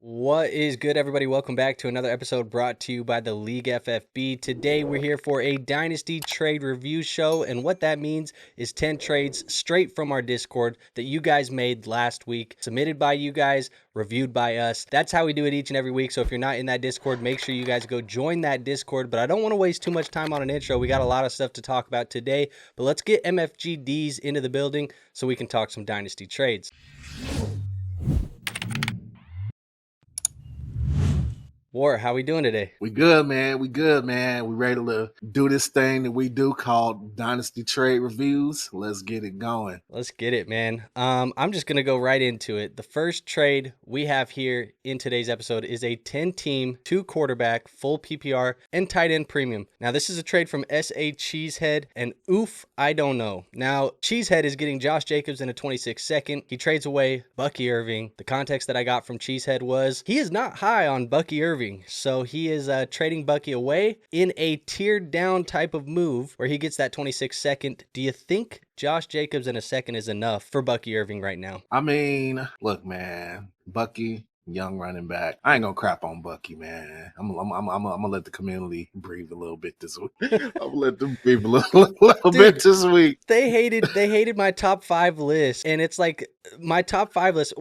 What is good, everybody? Welcome back to another episode brought to you by the League FFB. Today, we're here for a Dynasty trade review show, and what that means is 10 trades straight from our Discord that you guys made last week, submitted by you guys, reviewed by us. That's how we do it each and every week, so if you're not in that Discord, make sure you guys go join that Discord, but I don't want to waste too much time on an intro. We got a lot of stuff to talk about today, but let's get MFGDs into the building so we can talk some Dynasty trades. War, how we doing today? We good, man. We good, man. We ready to do this thing that we do called Dynasty Trade Reviews. Let's get it going. Let's get it, man. I'm just going to go right into it. The first trade we have here in today's episode is a 10-team, 2-quarterback, full PPR, and tight end premium. Now, this is a trade from S.A. Cheesehead, and oof, I don't know. Now, Cheesehead is getting Josh Jacobs in a 26 second. He trades away Bucky Irving. The context that I got from Cheesehead was he is not high on Bucky Irving. So he is trading Bucky away in a tiered down type of move where he gets that 26 second. Do you think Josh Jacobs in a second is enough for Bucky Irving right now? I mean, look, man. Bucky, young running back. I ain't gonna crap on Bucky, man. I'm gonna let the community breathe a little bit this week. I'm gonna let them breathe a little bit this week. They hated my top 5 list, and it's like my top 5 list.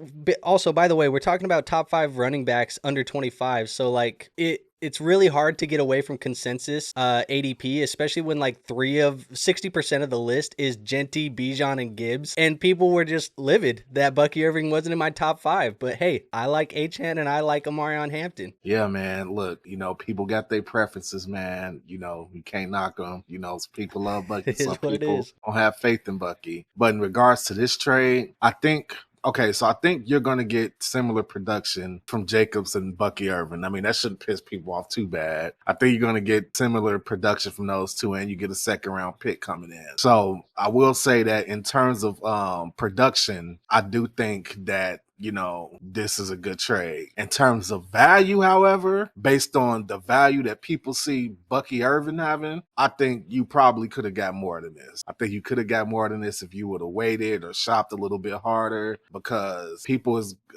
Also, by the way, we're talking about top 5 running backs under 25, so like it's really hard to get away from consensus ADP, especially when like 60% of the list is Genty, Bijan, and Gibbs. And people were just livid that Bucky Irving wasn't in my top 5. But hey, I like Achane and I like Amon-Ra Hampton. Yeah, man. Look, people got their preferences, man. You can't knock them. People love Bucky. Some people don't have faith in Bucky. But in regards to this trade, I think you're going to get similar production from Jacobs and Bucky Irving. I mean, that shouldn't piss people off too bad. I think you're going to get similar production from those two, and you get a second round pick coming in. So I will say that in terms of production, I do think that this is a good trade. In terms of value, however, based on the value that people see Bucky Irving having, I think you probably could have got more than this. I think you could have got more than this if you would have waited or shopped a little bit harder, because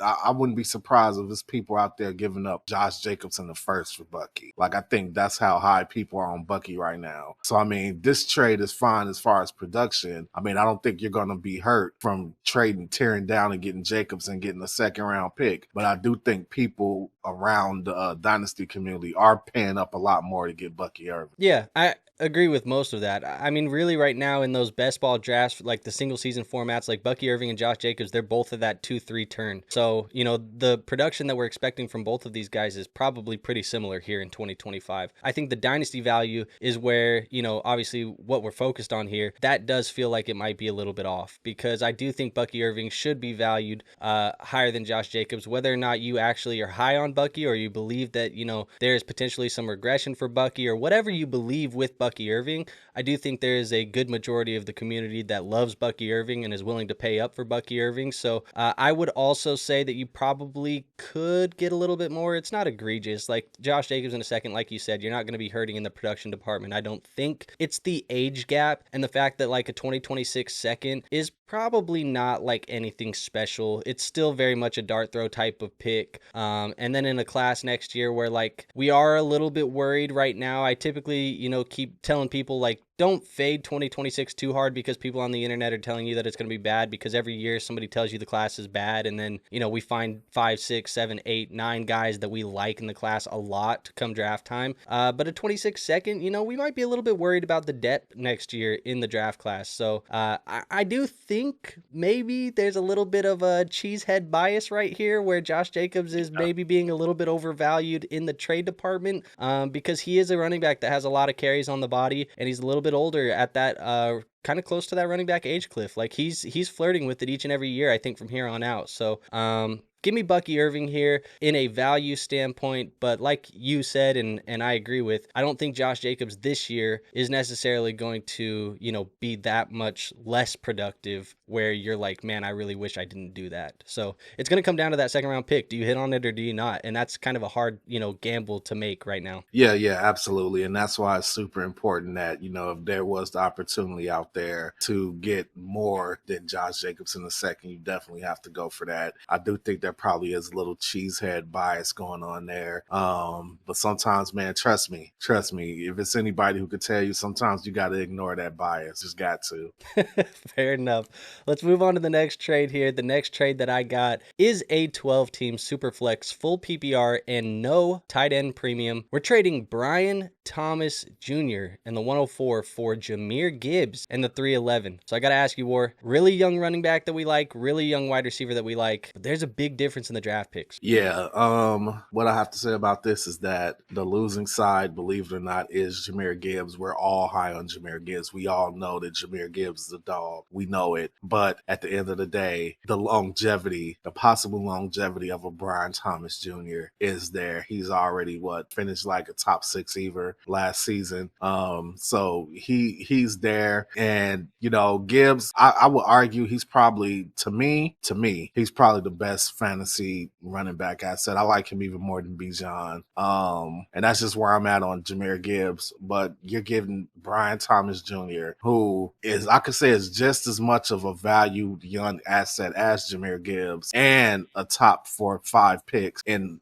I wouldn't be surprised if there's people out there giving up Josh Jacobs in the first for Bucky. Like, I think that's how high people are on Bucky right now. So, I mean, this trade is fine as far as production. I mean, I don't think you're going to be hurt from tearing down and getting Jacobs and getting a second round pick, but I do think people around the Dynasty community are paying up a lot more to get Bucky Irving. Yeah, I agree with most of that. I mean, really right now in those best ball drafts, like the single season formats, like Bucky Irving and Josh Jacobs, they're both of that 2-3 turn. So, the production that we're expecting from both of these guys is probably pretty similar here in 2025. I think the Dynasty value is where, obviously what we're focused on here, that does feel like it might be a little bit off, because I do think Bucky Irving should be valued higher than Josh Jacobs. Whether or not you actually are high on Bucky, or you believe that, there is potentially some regression for Bucky, or whatever you believe with Bucky Irving, I do think there is a good majority of the community that loves Bucky Irving and is willing to pay up for Bucky Irving. So I would also say that you probably could get a little bit more. It's not egregious. Like Josh Jacobs in a second, like you said, you're not going to be hurting in the production department. I don't think it's the age gap and the fact that like a 2026 second is probably not like anything special. It's still very much a dart throw type of pick. And then in a class next year where like we are a little bit worried right now, I typically, keep telling people like, don't fade 2026 too hard, because people on the internet are telling you that it's going to be bad, because every year somebody tells you the class is bad, and then we find 5, 6, 7, 8, 9 guys that we like in the class a lot come draft time. But a 26 second, we might be a little bit worried about the depth next year in the draft class. So I do think maybe there's a little bit of a cheesehead bias right here, where Josh Jacobs is maybe being a little bit overvalued in the trade department, because he is a running back that has a lot of carries on the body, and he's a little bit older at that kind of close to that running back age cliff. Like he's flirting with it each and every year, I think, from here on out. So give me Bucky Irving here in a value standpoint, but like you said, and I agree with, I don't think Josh Jacobs this year is necessarily going to, be that much less productive where you're like, man, I really wish I didn't do that. So it's going to come down to that second round pick. Do you hit on it or do you not? And that's kind of a hard, gamble to make right now. Yeah, absolutely. And that's why it's super important that, if there was the opportunity out there to get more than Josh Jacobs in the second, you definitely have to go for that. I do think there there probably is a little cheesehead bias going on there. But sometimes, man, trust me, if it's anybody who could tell you, sometimes you got to ignore that bias. Just got to. Fair enough. Let's move on to the next trade here. The next trade that I got is a 12-team Superflex, full PPR, and no tight end premium. We're trading Brian Thomas Jr. and the 104 for Jahmyr Gibbs and the 311. So I got to ask you, War, really young running back that we like, really young wide receiver that we like, but there's a big difference in the draft picks. Yeah. What I have to say about this is that the losing side, believe it or not, is Jahmyr Gibbs. We're all high on Jahmyr Gibbs. We all know that Jahmyr Gibbs is a dog. We know it. But at the end of the day, the possible longevity of a Brian Thomas Jr. is there. He's already finished like a top 6 receiver last season. So he's there. And Gibbs, I would argue he's probably, to me, he's probably the best fantasy running back asset. I like him even more than Bijan. And that's just where I'm at on Jahmyr Gibbs. But you're giving Brian Thomas Jr., who is, I could say, is just as much of a valued young asset as Jahmyr Gibbs, and a top 4 or 5 picks in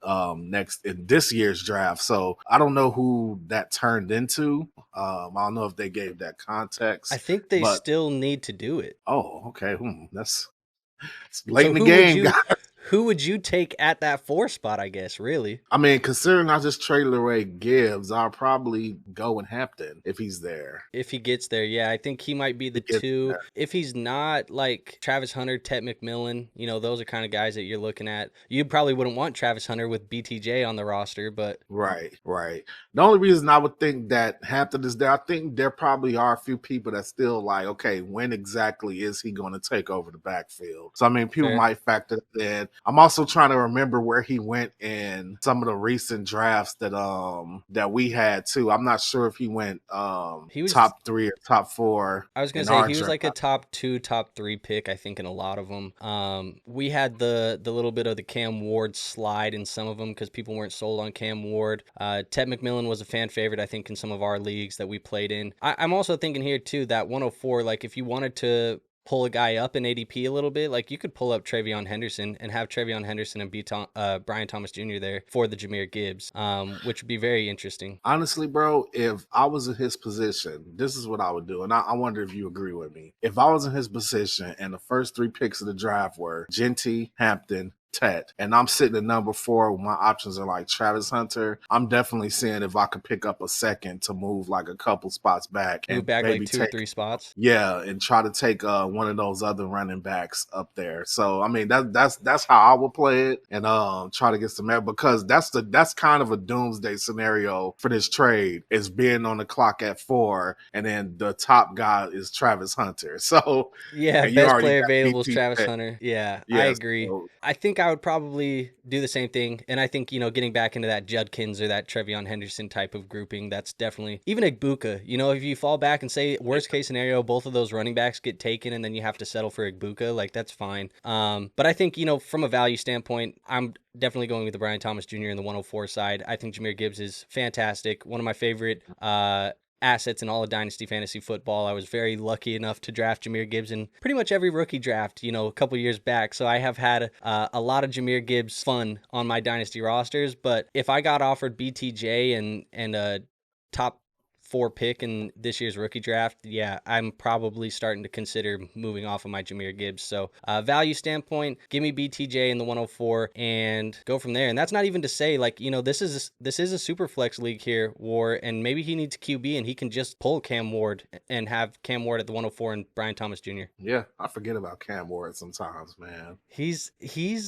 this year's draft. So I don't know who that turned into. I don't know if they gave that context. I think they still need to do it. Oh, okay. That's late in the game, guys. Who would you take at that 4 spot, I guess, really? I mean, considering I just traded away Gibbs, I'll probably go with Hampton if he's there. If he gets there, yeah. I think he might be the 2. If he's not, like Travis Hunter, Ted McMillan, those are kind of guys that you're looking at. You probably wouldn't want Travis Hunter with BTJ on the roster, but... Right. The only reason I would think that Hampton is there, I think there probably are a few people that still like, okay, when exactly is he going to take over the backfield? So, I mean, people might factor that in. I'm also trying to remember where he went in some of the recent drafts that we had too. I'm not sure if he went he was top 3 or top 4. I was gonna say he was like a top 2, top 3 pick, I think, in a lot of them. We had the little bit of the Cam Ward slide in some of them because people weren't sold on Cam Ward. Ted McMillan was a fan favorite, I think, in some of our leagues that we played in. I'm also thinking here too that 104, like if you wanted to pull a guy up in ADP a little bit, like you could pull up Travion Henderson and have Travion Henderson and Brian Thomas Jr. there for the Jahmyr Gibbs, which would be very interesting. Honestly, bro, if I was in his position, this is what I would do. And I wonder if you agree with me. If I was in his position and the first 3 picks of the draft were Genty, Hampton, Ted, and I'm sitting at number 4, my options are like Travis Hunter, I'm definitely seeing if I could pick up a second to move like a couple spots back. Move back like 2 or 3 spots? Yeah, and try to take one of those other running backs up there. So, I mean, that's how I would play it, and try to get some air, because that's kind of a doomsday scenario for this trade, is being on the clock at 4, and then the top guy is Travis Hunter. So, yeah, best player available is Travis Hunter. Yeah, I agree. So, I think I would probably do the same thing. And I think, getting back into that Judkins or that Travion Henderson type of grouping, that's definitely, even Igbuka, if you fall back and say worst case scenario, both of those running backs get taken and then you have to settle for Igbuka, like that's fine. But I think, from a value standpoint, I'm definitely going with the Brian Thomas Jr. in the 104 side. I think Jahmyr Gibbs is fantastic. One of my favorite, assets in all of Dynasty Fantasy Football. I was very lucky enough to draft Jahmyr Gibbs in pretty much every rookie draft, a couple years back. So I have had a lot of Jahmyr Gibbs fun on my Dynasty rosters. But if I got offered BTJ and a top 4 pick in this year's rookie draft, yeah, I'm probably starting to consider moving off of my Jahmyr Gibbs. So value standpoint, give me BTJ in the 104 and go from there. And that's not even to say, like, this is a super flex league here, War, and maybe he needs QB and he can just pull Cam Ward and have Cam Ward at the 104 and Brian Thomas Jr. Yeah, I forget about Cam Ward sometimes, man. He's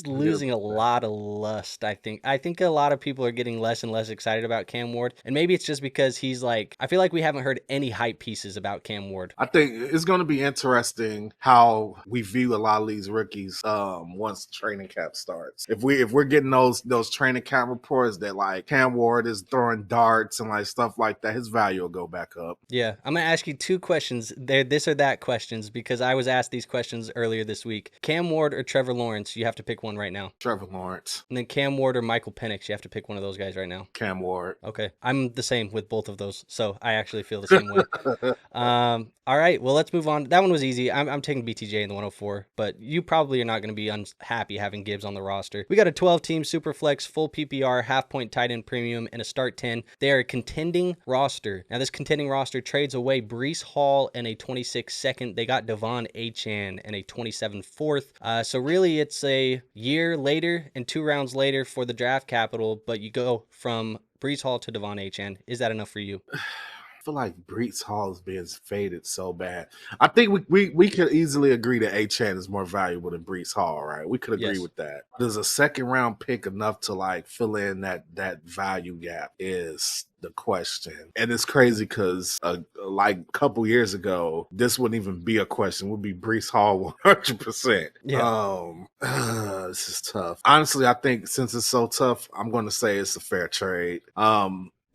losing a lot of lust, I think. I think a lot of people are getting less and less excited about Cam Ward, and maybe it's just because he's like, I feel like we haven't heard any hype pieces about Cam Ward. I think it's going to be interesting how we view a lot of these rookies once training camp starts. If we're getting those training camp reports that like Cam Ward is throwing darts and like stuff like that, his value will go back up. Yeah, I'm gonna ask you 2 questions. They're this or that questions because I was asked these questions earlier this week. Cam Ward or Trevor Lawrence? You have to pick one right now. Trevor Lawrence. And then Cam Ward or Michael Penix? You have to pick one of those guys right now. Cam Ward. Okay, I'm the same with both of those. So I actually feel the same way. All right, well, let's move on. That one was easy. I'm taking BTJ in the 104, but you probably are not going to be unhappy having Gibbs on the roster. We got a 12-team Superflex, full PPR, half-point tight end premium, and a start 10. They are a contending roster. Now, this contending roster trades away Breece Hall and a 26 second. They got Achane and a 27 fourth. So really, it's a year later and 2 rounds later for the draft capital, but you go from Breece Hall to Achane. Is that enough for you? I feel like Breece Hall is being faded so bad. I think we could easily agree that Achane is more valuable than Breece Hall, right? We could agree with that. Does a second round pick enough to like fill in that value gap is the question. And it's crazy because like a couple years ago, this wouldn't even be a question. It would be Breece Hall 100%. Yeah. This is tough. Honestly, I think since it's so tough, I'm going to say it's a fair trade.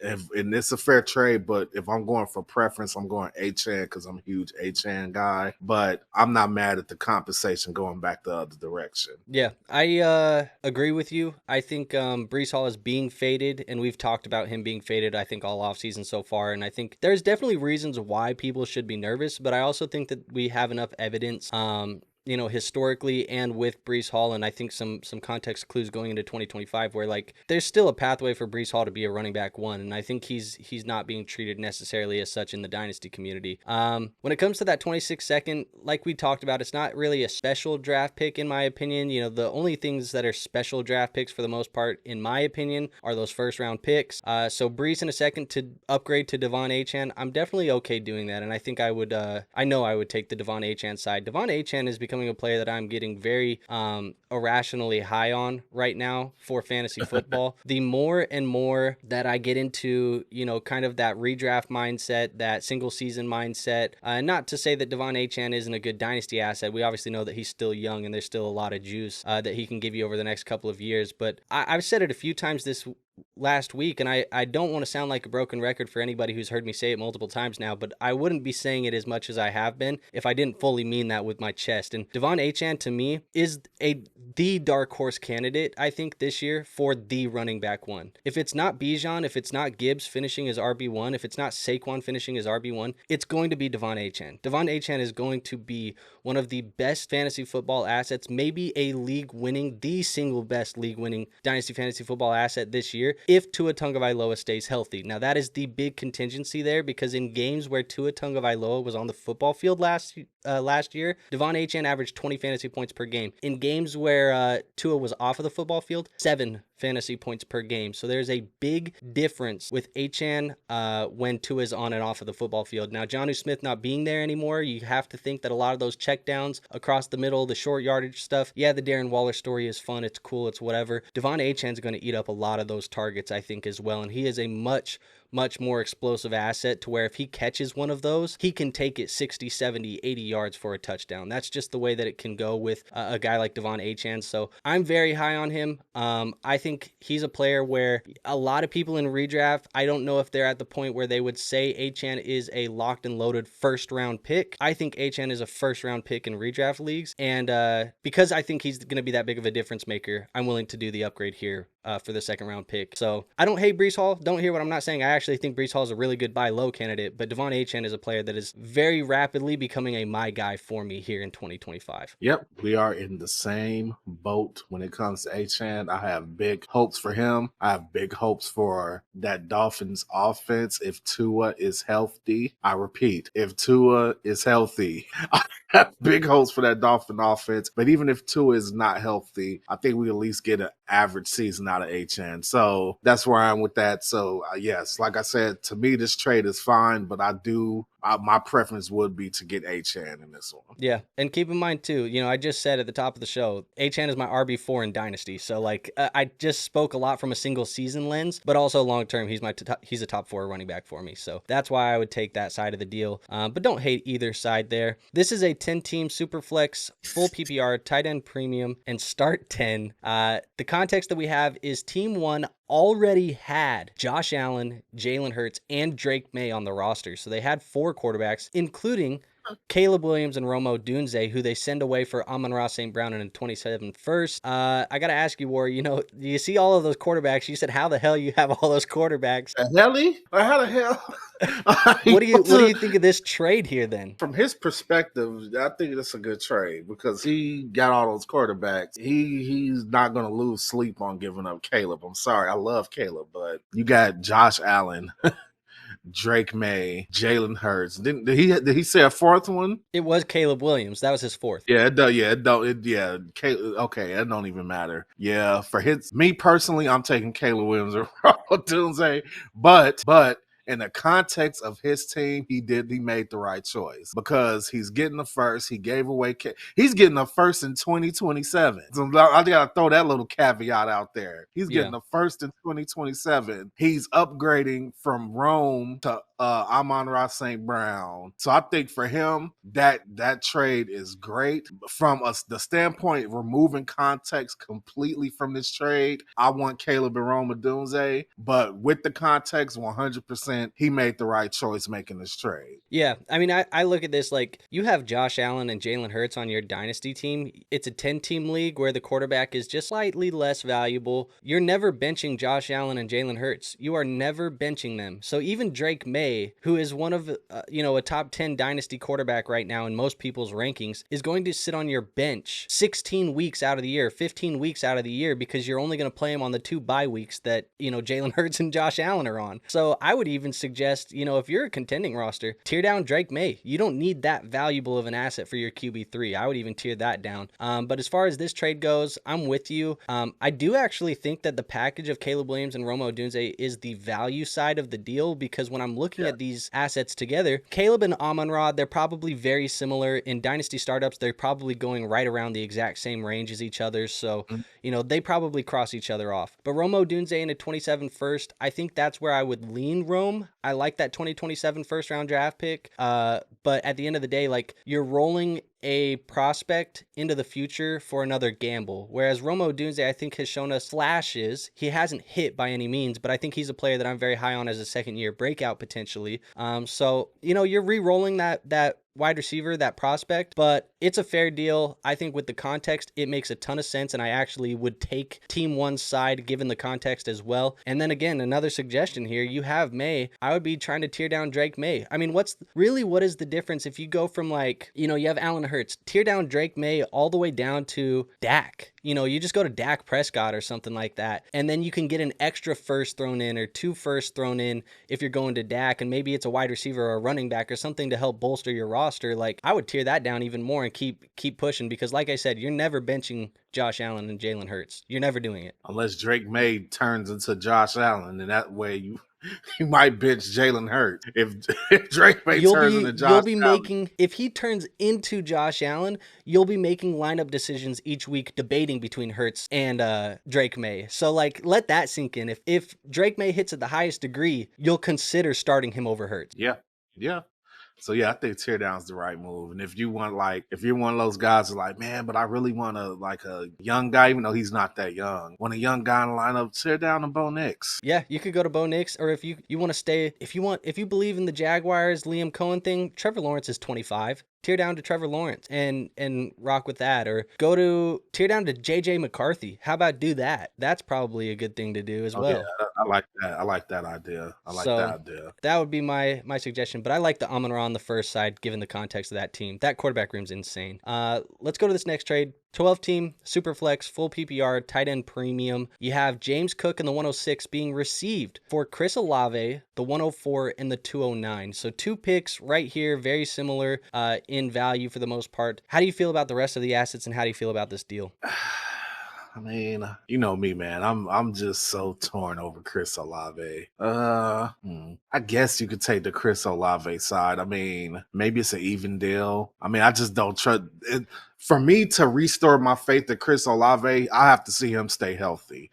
And it's a fair trade, but if I'm going for preference, I'm going Achane because I'm a huge Achane guy. But I'm not mad at the compensation going back the other direction. Yeah, I agree with you. I think Breece Hall is being faded, and we've talked about him being faded, I think, all offseason so far. And I think there's definitely reasons why people should be nervous, but I also think that we have enough evidence historically and with Breece Hall, and I think some context clues going into 2025 where like there's still a pathway for Breece Hall to be a running back one, and I think he's not being treated necessarily as such in the dynasty community. When it comes to that 26 second, like we talked about, it's not really a special draft pick in my opinion. The only things that are special draft picks for the most part, in my opinion, are those first round picks. So Breece in a second to upgrade to Achane, I'm definitely okay doing that, and I think I would take the Achane side. Achane is becoming a player that I'm getting very irrationally high on right now for fantasy football. The more and more that I get into, kind of that redraft mindset, that single season mindset, not to say that Achane isn't a good dynasty asset. We obviously know that he's still young and there's still a lot of juice that he can give you over the next couple of years. But I've said it a few times this last week, and I don't want to sound like a broken record for anybody who's heard me say it multiple times now, but I wouldn't be saying it as much as I have been if I didn't fully mean that with my chest. And Achane to me is the dark horse candidate, I think, this year for the running back one. If it's not Bijan, if it's not Gibbs finishing as RB1, if it's not Saquon finishing as RB1, it's going to be Achane. Achane is going to be one of the best fantasy football assets, maybe the single best league winning dynasty fantasy football asset this year, if Tua Tagovailoa stays healthy. Now, that is the big contingency there, because in games where Tua Tagovailoa was on the football field last year, Achane averaged 20 fantasy points per game. In games where Tua was off of the football field, 7 fantasy points per game. So there's a big difference with Achane when Tua is on and off of the football field. Now, Jonnu Smith not being there anymore, you have to think that a lot of those checkdowns across the middle, the short yardage stuff, yeah, the Darren Waller story is fun, it's cool, it's whatever. Achane's going to eat up a lot of those targets, I think, as well. And he is a much more explosive asset to where if he catches one of those, he can take it 60, 70, 80 yards for a touchdown. That's just the way that it can go with a guy like Achane. So I'm very high on him. I think he's a player where a lot of people in redraft, I don't know if they're at the point where they would say Achane is a locked and loaded first round pick. I think Achane is a first round pick in redraft leagues. And because I think he's going to be that big of a difference maker, I'm willing to do the upgrade here for the second round pick. So I don't hate Breece Hall. Don't hear what I'm not saying. I actually think Breece Hall is a really good buy low candidate, but Achane is a player that is very rapidly becoming a my guy for me here in 2025. Yep, we are in the same boat when it comes to Achane. I have big hopes for him. I have big hopes for that Dolphins offense if Tua is healthy. I repeat, if Tua is healthy, I have big hopes for that Dolphin offense. But even if Tua is not healthy, I think we at least get an average season out of Achane. So that's where I am with that. So yes, like I said, to me, this trade is fine, but my preference would be to get Achane in this one. Yeah, and keep in mind too, I just said at the top of the show, Achane is my RB4 in Dynasty. So like, I just spoke a lot from a single season lens, but also long term, he's a top 4 running back for me. So that's why I would take that side of the deal. But don't hate either side there. This is a 10-team super flex, full PPR, tight end premium, and start 10. The context that we have is team 1 already had Josh Allen, Jalen Hurts, and Drake May on the roster. So they had 4 quarterbacks, including Caleb Williams and Rome Odunze, who they send away for Amon-Ra St. Brown in a 27 first. I got to ask you, War, do you see all of those quarterbacks? You said, how the hell you have all those quarterbacks? How the hell? What do you think of this trade here then? From his perspective, I think it's a good trade because he got all those quarterbacks. He's not going to lose sleep on giving up Caleb. I'm sorry. I love Caleb, but you got Josh Allen, Drake May, Jalen Hurts. Did he say a fourth one? It was Caleb Williams. That was his fourth. Yeah, it does. Yeah, it don't. Okay, that don't even matter. Yeah, for me personally, I'm taking Caleb Williams or Tunze, but in the context of his team, he made the right choice because he's getting the first. He gave away. He's getting the first in 2027. So I gotta throw that little caveat out there. He's getting the first in 2027. He's upgrading from Rome to Amon-Ra St. Brown. So I think for him, that trade is great. From the standpoint, removing context completely from this trade, I want Caleb and Rome Odunze, but with the context, 100%. He made the right choice making this trade. Yeah, I mean, I look at this like you have Josh Allen and Jalen Hurts on your dynasty team. It's a 10-team league where the quarterback is just slightly less valuable. You're never benching Josh Allen and Jalen Hurts. You are never benching them. So even Drake May, who is one of a top 10 dynasty quarterback right now in most people's rankings, is going to sit on your bench 16 weeks out of the year, 15 weeks out of the year because you're only going to play him on the 2 bye weeks that Jalen Hurts and Josh Allen are on. So I would even suggest, if you're a contending roster, tear down Drake May. You don't need that valuable of an asset for your QB3. I would even tear that down. But as far as this trade goes, I'm with you. I do actually think that the package of Caleb Williams and Rome Odunze is the value side of the deal because when I'm looking at these assets together, Caleb and Amon-Ra, they're probably very similar. In dynasty startups, they're probably going right around the exact same range as each other. So, they probably cross each other off. But Rome Odunze in a 27 first, I think that's where I would lean Rome. I like that 2027 first round draft pick. But at the end of the day, like you're rolling a prospect into the future for another gamble. Whereas Rome Odunze, I think, has shown us flashes. He hasn't hit by any means, but I think he's a player that I'm very high on as a second-year breakout potentially. So, you're re-rolling that wide receiver, that prospect, but it's a fair deal. I think with the context, it makes a ton of sense, and I actually would take Team 1's side given the context as well. And then again, another suggestion here, you have May. I would be trying to tear down Drake May. I mean, what is the difference if you go from you have Allen Hurts, tear down Drake May all the way down to Dak? You just go to Dak Prescott or something like that, and then you can get an extra first thrown in or 2 firsts thrown in if you're going to Dak, and maybe it's a wide receiver or a running back or something to help bolster your roster. Like, I would tear that down even more and keep pushing because, like I said, you're never benching Josh Allen and Jalen Hurts. You're never doing it. Unless Drake May turns into Josh Allen, and that way you might bench Jalen Hurts. If Drake May turns into Josh Allen. If he turns into Josh Allen, you'll be making lineup decisions each week debating between Hurts and Drake May. So, let that sink in. If Drake May hits at the highest degree, you'll consider starting him over Hurts. Yeah. So I think tear down's the right move. And if you're one of those guys who's like, man, but I really want a young guy, even though he's not that young. Want a young guy in the lineup, tear down to Bo Nix. Yeah, you could go to Bo Nix, or if you want to stay, if you believe in the Jaguars Liam Cohen thing, Trevor Lawrence is 25. Tear down to Trevor Lawrence and rock with that, or tear down to JJ McCarthy. How about do that? That's probably a good thing to do as well. Yeah, I like that. I like that idea. That would be my suggestion, but I like the Amon-Ra on the first side given the context of that team. That quarterback room's insane. Let's go to this next trade. 12-team, super flex, full PPR, tight end premium. You have James Cook in the 106 being received for Chris Olave, the 104 and the 209. So 2 picks right here, very similar in value for the most part. How do you feel about the rest of the assets, and how do you feel about this deal? I mean, you know me, man. I'm just so torn over Chris Olave. I guess you could take the Chris Olave side. I mean, maybe it's an even deal. I mean, I just don't trust it. For me to restore my faith in Chris Olave, I have to see him stay healthy.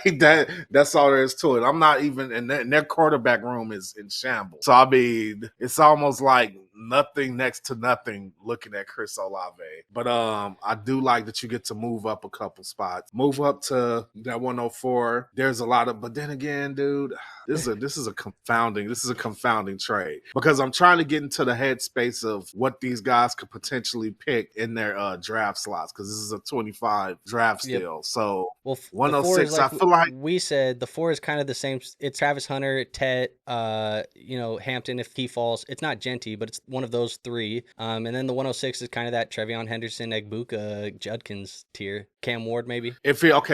That's all there is to it. I'm not even, and their quarterback room is in shambles. So, I mean, it's almost like nothing next to nothing looking at Chris Olave. But I do like that you get to move up a couple spots. Move up to that 104. There's a lot of, but then again, dude, this is a confounding trade because I'm trying to get into the headspace of what these guys could potentially pick in their draft slots because this is a 25 draft still. So well, 106, like I feel like we said, the 4 is kind of the same. It's Travis Hunter, Tet, Hampton if he falls. It's not Genty, but it's one of those 3. And then the 106 is kind of that Trevion Henderson, Egbuka, Judkins tier. Cam Ward, maybe.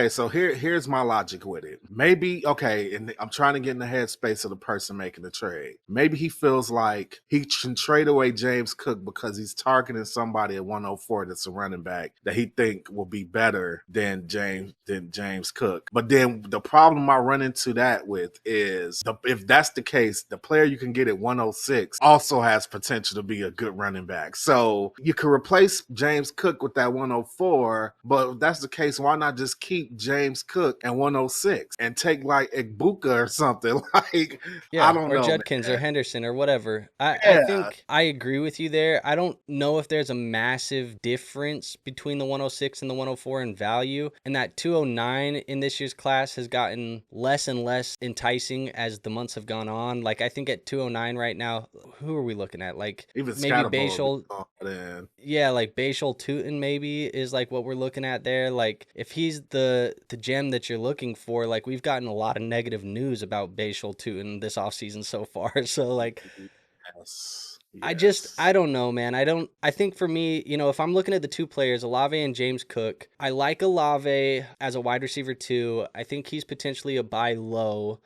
So here's my logic with it. Maybe and I'm trying to get in the headspace of the person making the trade. Maybe he feels like he can trade away James Cook because he's targeting somebody at 104 that's a running back that he think will be better than James Cook. But then the problem I run into that with is if that's the case, the player you can get at 106 also has potential to be a good running back. So you could replace James Cook with that 104, but if that's the case, why not just keep James Cook at 106 and take like Egbuka or something? Like, I don't know. Judkins or Henderson or whatever. I think I agree with you there. I don't know if there's a massive difference between the 106 and the 104 in value. And that 209 in this year's class has gotten less and less enticing as the months have gone on. Like, I think at 209 right now, who are we looking at? Like, even maybe Bashal. Yeah, like Bashal Tootin maybe is like what we're looking at there. Like, if he's the gem that you're looking for, like, we've gotten a lot of negative news about Bashal Tootin this offseason so far. So, like, yes. I don't know, man. I think for me, if I'm looking at the 2 players, Olave and James Cook, I like Olave as a wide receiver too. I think he's potentially a buy low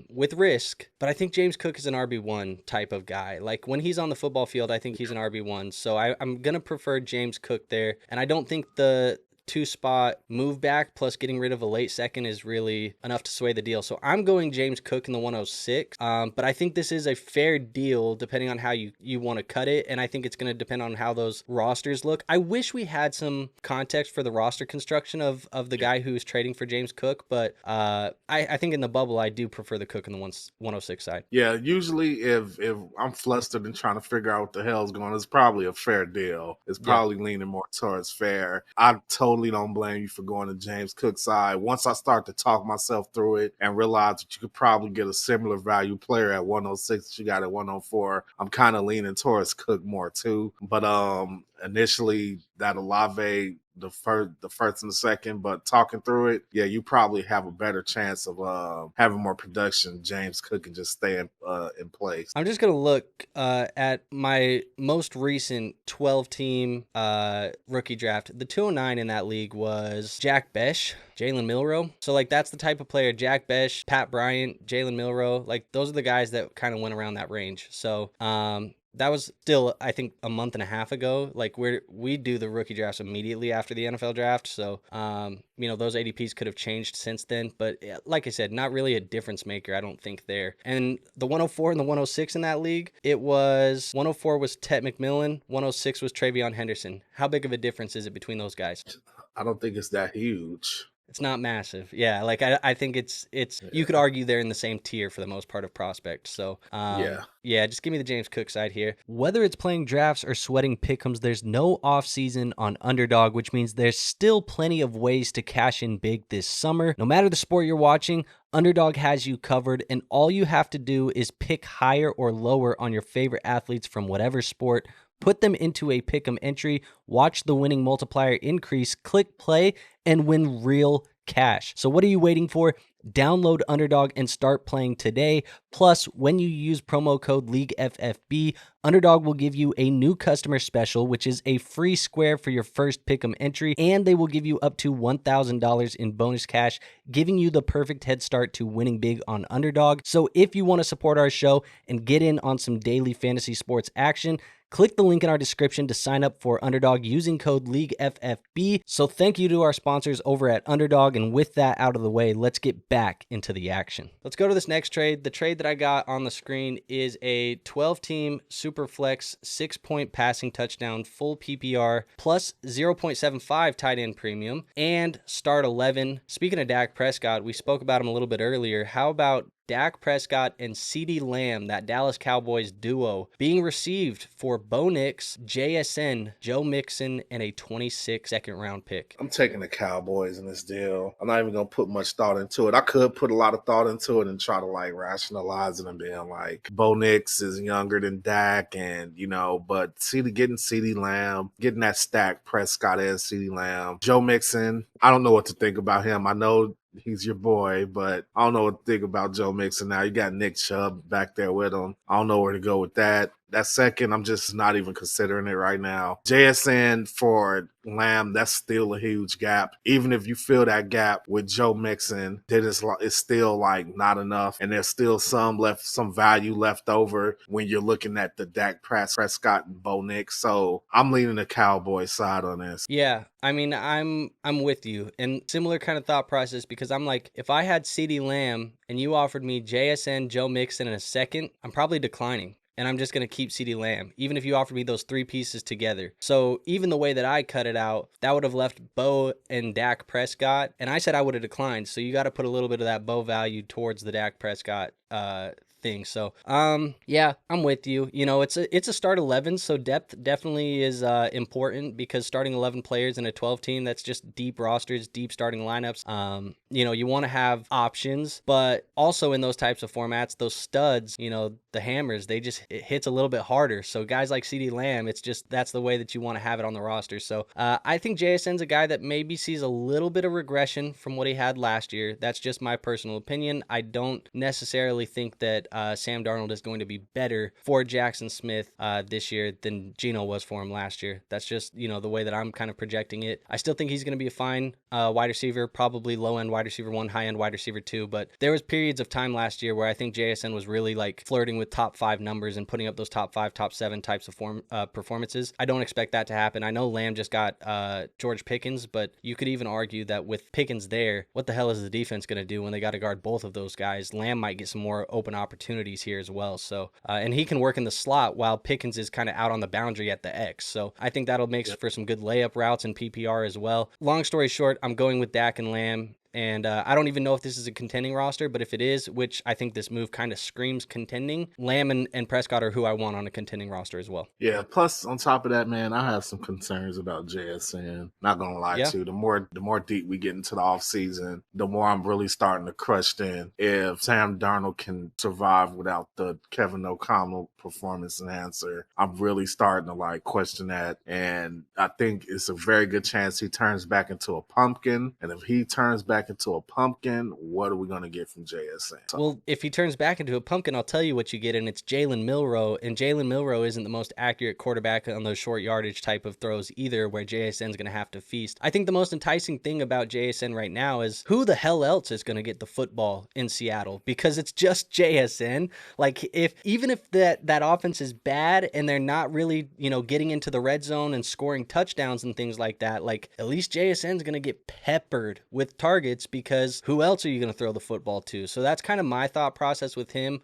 with risk, but I think James Cook is an RB1 type of guy. Like, when he's on the football field, I think he's an RB1. So I'm going to prefer James Cook there. And I don't think the 2-spot move back plus getting rid of a late second is really enough to sway the deal. So I'm going James Cook in the 106. But I think this is a fair deal depending on how you want to cut it. And I think it's going to depend on how those rosters look. I wish we had some context for the roster construction of the guy who's trading for James Cook. But I think in the bubble, I do prefer the Cook in the 106 side. Yeah, usually if I'm flustered and trying to figure out what the hell's going on, it's probably a fair deal. It's probably leaning more towards fair. I totally don't blame you for going to James Cook's side. Once I start to talk myself through it and realize that you could probably get a similar value player at 106 that you got at 104, I'm kind of leaning towards Cook more too. But initially that Olave, the first and the second, but talking through it, yeah, you probably have a better chance of having more production. James Cook can just stay in place. I'm just going to look at my most recent 12-team rookie draft. The 209 in that league was Jack Besh, Jalen Milroe. So, like, that's the type of player, Jack Besh, Pat Bryant, Jalen Milroe. Like, those are the guys that kind of went around that range. So, that was still, I think, a month and a half ago. Like, we do the rookie drafts immediately after the NFL draft. So, those ADPs could have changed since then. But like I said, not really a difference maker, I don't think, there. And the 104 and the 106 in that league, 104 was Tet McMillan, 106 was Trevion Henderson. How big of a difference is it between those guys? I don't think it's that huge. It's not massive. Yeah, like I think it's you could argue they're in the same tier for the most part of prospect. So just give me the James Cook side here. Whether it's playing drafts or sweating pick'ems, there's no off season on Underdog, which means there's still plenty of ways to cash in big this summer. No matter the sport you're watching, Underdog has you covered, and all you have to do is pick higher or lower on your favorite athletes from whatever sport. Put them into a pick'em entry, watch the winning multiplier increase, click play, and win real cash. So what are you waiting for? Download Underdog and start playing today. Plus, when you use promo code LEAGUEFFB, Underdog will give you a new customer special, which is a free square for your first pick'em entry, and they will give you up to $1,000 in bonus cash, giving you the perfect head start to winning big on Underdog. So if you want to support our show and get in on some daily fantasy sports action, click the link in our description to sign up for Underdog using code LEAGUEFFB. So thank you to our sponsors over at Underdog, and with that out of the way, let's get back into the action. Let's go to this next trade. The trade that I got on the screen is a 12-team Superflex 6-point passing touchdown full PPR plus 0.75 tight end premium and start 11. Speaking of Dak Prescott, we spoke about him a little bit earlier. How about Dak Prescott and CeeDee Lamb, that Dallas Cowboys duo, being received for Bo Nix, JSN, Joe Mixon, and a 26 second-round pick. I'm taking the Cowboys in this deal. I'm not even going to put much thought into it. I could put a lot of thought into it and try to, like, rationalize it and being like, Bo Nix is younger than Dak and, you know, but getting CeeDee Lamb, getting that stack Prescott and CeeDee Lamb. Joe Mixon, I don't know what to think about him. I know he's your boy, but I don't know what to think about Joe Mixon now. You got Nick Chubb back there with him. I don't know where to go with that. That second, I'm just not even considering it right now. JSN for Lamb, that's still a huge gap. Even if you fill that gap with Joe Mixon, then it's still like not enough. And there's still some value left over when you're looking at the Dak Prescott and Bo Nix. So I'm leaning the Cowboys side on this. Yeah, I mean, I'm with you. And similar kind of thought process, because I'm like, if I had CeeDee Lamb and you offered me JSN, Joe Mixon in a second, I'm probably declining. And I'm just going to keep CeeDee Lamb, even if you offered me those three pieces together. So even the way that I cut it out, that would have left Bo and Dak Prescott. And I said I would have declined. So you got to put a little bit of that Bo value towards the Dak Prescott thing. So yeah, I'm with you. You know, it's a start 11, so depth definitely is important, because starting 11 players in a 12 team, that's just deep rosters, deep starting lineups. You know, you want to have options, but also in those types of formats, those studs, you know, the hammers, it hits a little bit harder. So guys like CeeDee Lamb, it's just, that's the way that you want to have it on the roster. So I think JSN's a guy that maybe sees a little bit of regression from what he had last year. That's just my personal opinion. I don't necessarily think that Sam Darnold is going to be better for Jackson Smith this year than Geno was for him last year. That's just, you know, the way that I'm kind of projecting it. I still think he's going to be a fine wide receiver, probably low-end wide receiver 1, high-end wide receiver 2, but there was periods of time last year where I think JSN was really like flirting with top 5 numbers and putting up those top 5, top 7 types of performances. I don't expect that to happen. I know Lamb just got George Pickens, but you could even argue that with Pickens there, what the hell is the defense going to do when they got to guard both of those guys? Lamb might get some more open opportunities here as well. So, and he can work in the slot while Pickens is kind of out on the boundary at the X. So I think that'll make for some good layup routes in PPR as well. Long story short, I'm going with Dak and Lamb. And I don't even know if this is a contending roster, but if it is, which I think this move kind of screams contending, Lamb and Prescott are who I want on a contending roster as well. Yeah, plus on top of that, man, I have some concerns about JSN. Not gonna lie to you. The more deep we get into the offseason, the more I'm really starting to crush in if Sam Darnold can survive without the Kevin O'Connell performance enhancer. I'm really starting to like question that. And I think it's a very good chance he turns back into a pumpkin. And if he turns back into a pumpkin, what are we going to get from JSN? So, well, if he turns back into a pumpkin, I'll tell you what you get, and it's Jalen Milroe. And Jalen Milroe isn't the most accurate quarterback on those short yardage type of throws either, where JSN's going to have to feast. I think the most enticing thing about JSN right now is who the hell else is going to get the football in Seattle, because it's just JSN. Like, even if that offense is bad and they're not really, you know, getting into the red zone and scoring touchdowns and things like that, like, at least JSN's going to get peppered with targets, because who else are you going to throw the football to? So that's kind of my thought process with him,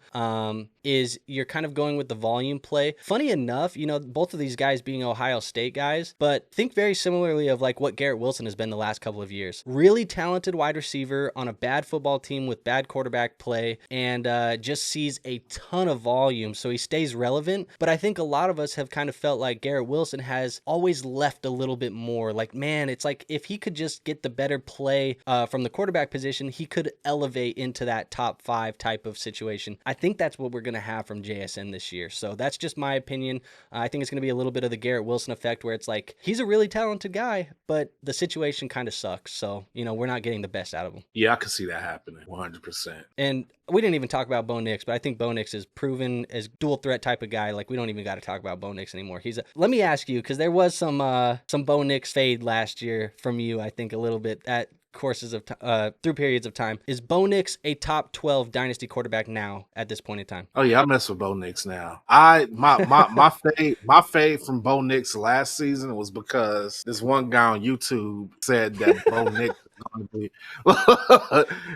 is you're kind of going with the volume play. Funny enough, you know, both of these guys being Ohio State guys, but think very similarly of like what Garrett Wilson has been the last couple of years. Really talented wide receiver on a bad football team with bad quarterback play, and just sees a ton of volume, so he stays relevant. But I think a lot of us have kind of felt like Garrett Wilson has always left a little bit more. Like, man, it's like if he could just get the better play from the quarterback position, he could elevate into that top 5 type of situation. I think that's what we're going to have from JSN this year. So that's just my opinion. I think it's going to be a little bit of the Garrett Wilson effect, where it's like he's a really talented guy, but the situation kind of sucks. So, you know, we're not getting the best out of him. Yeah, I can see that happening 100%. And we didn't even talk about Bo Nix, but I think Bo Nix is proven as dual threat type of guy. Like, we don't even got to talk about Bo Nix anymore. Let me ask you, because there was some Bo Nix fade last year from you, I think, a little bit at courses of through periods of time. Is Bo Nix a top 12 dynasty quarterback now at this point in time? Oh yeah, I mess with Bo Nix now. My fade from Bo Nix last season was because this one guy on YouTube said that Bo Nix is going to be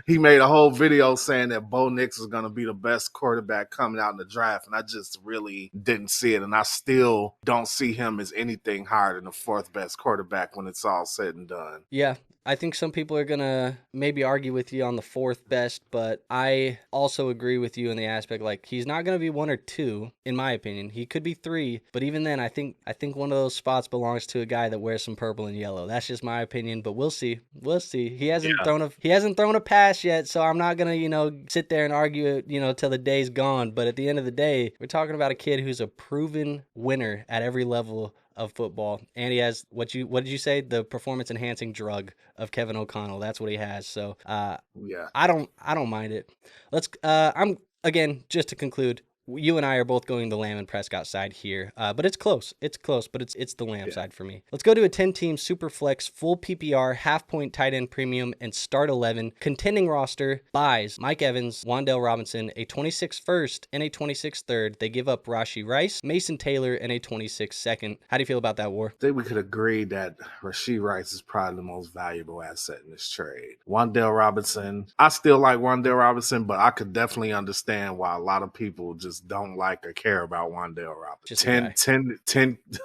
he made a whole video saying that Bo Nix is going to be the best quarterback coming out in the draft, and I just really didn't see it, and I still don't see him as anything higher than the 4th best quarterback when it's all said and done. Yeah, I think some people are going to maybe argue with you on the fourth best, but I also agree with you in the aspect, like, he's not going to be 1 or 2, in my opinion. He could be 3, but even then, I think one of those spots belongs to a guy that wears some purple and yellow. That's just my opinion, but we'll see. We'll see. He hasn't thrown a pass yet, so I'm not going to, sit there and argue it, till the day's gone. But at the end of the day, we're talking about a kid who's a proven winner at every level of football, and he has what did you say, the performance enhancing drug of Kevin O'Connell. That's what he has. So yeah, I don't mind it. Let's I'm again, just to conclude, you and I are both going the Lamb and Prescott side here, but it's close. It's close, but it's the Lamb side for me. Let's go to a 10-team super flex, full PPR, half-point tight end premium, and start 11 contending roster. Buys Mike Evans, Wan'Dale Robinson, a 26th first and a 26th third. They give up Rashee Rice, Mason Taylor, and a 26th second. How do you feel about that, War? I think we could agree that Rashee Rice is probably the most valuable asset in this trade. Wan'Dale Robinson, I still like Wan'Dale Robinson, but I could definitely understand why a lot of people just don't like or care about Wan'Dale Robinson.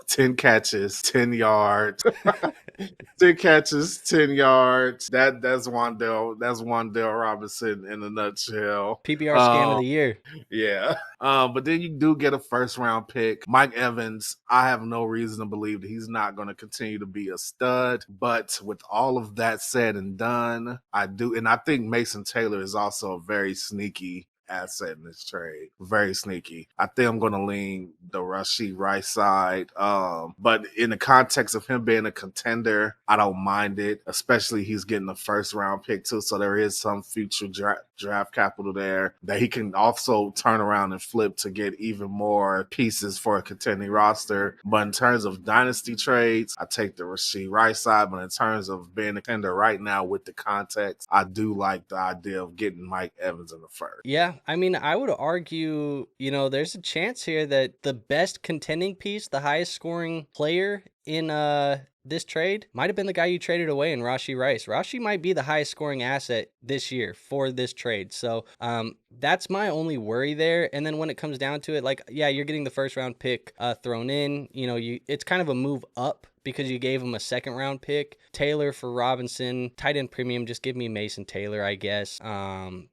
10 catches, 10 yards. 10 catches, 10 yards. That's Wan'Dale Robinson in a nutshell. PPR scam of the year. Yeah. But then you do get a first round pick. Mike Evans, I have no reason to believe that he's not going to continue to be a stud. But with all of that said and done, I think Mason Taylor is also a very sneaky asset in this trade. Very sneaky. I think I'm going to lean the Rashee Rice side. But in the context of him being a contender, I don't mind it, especially he's getting a first round pick too. So there is some future draft capital there that he can also turn around and flip to get even more pieces for a contending roster. But in terms of dynasty trades, I take the Rashee Rice side. But in terms of being a contender right now with the context, I do like the idea of getting Mike Evans in the first. Yeah, I mean, I would argue, there's a chance here that the best contending piece, the highest scoring player in this trade, might have been the guy you traded away in Rashee Rice. Rashee might be the highest scoring asset this year for this trade. So that's my only worry there. And then when it comes down to it, like, yeah, you're getting the first round pick thrown in. It's kind of a move up because you gave him a second round pick. Taylor for Robinson, tight end premium, just give me Mason Taylor, I guess.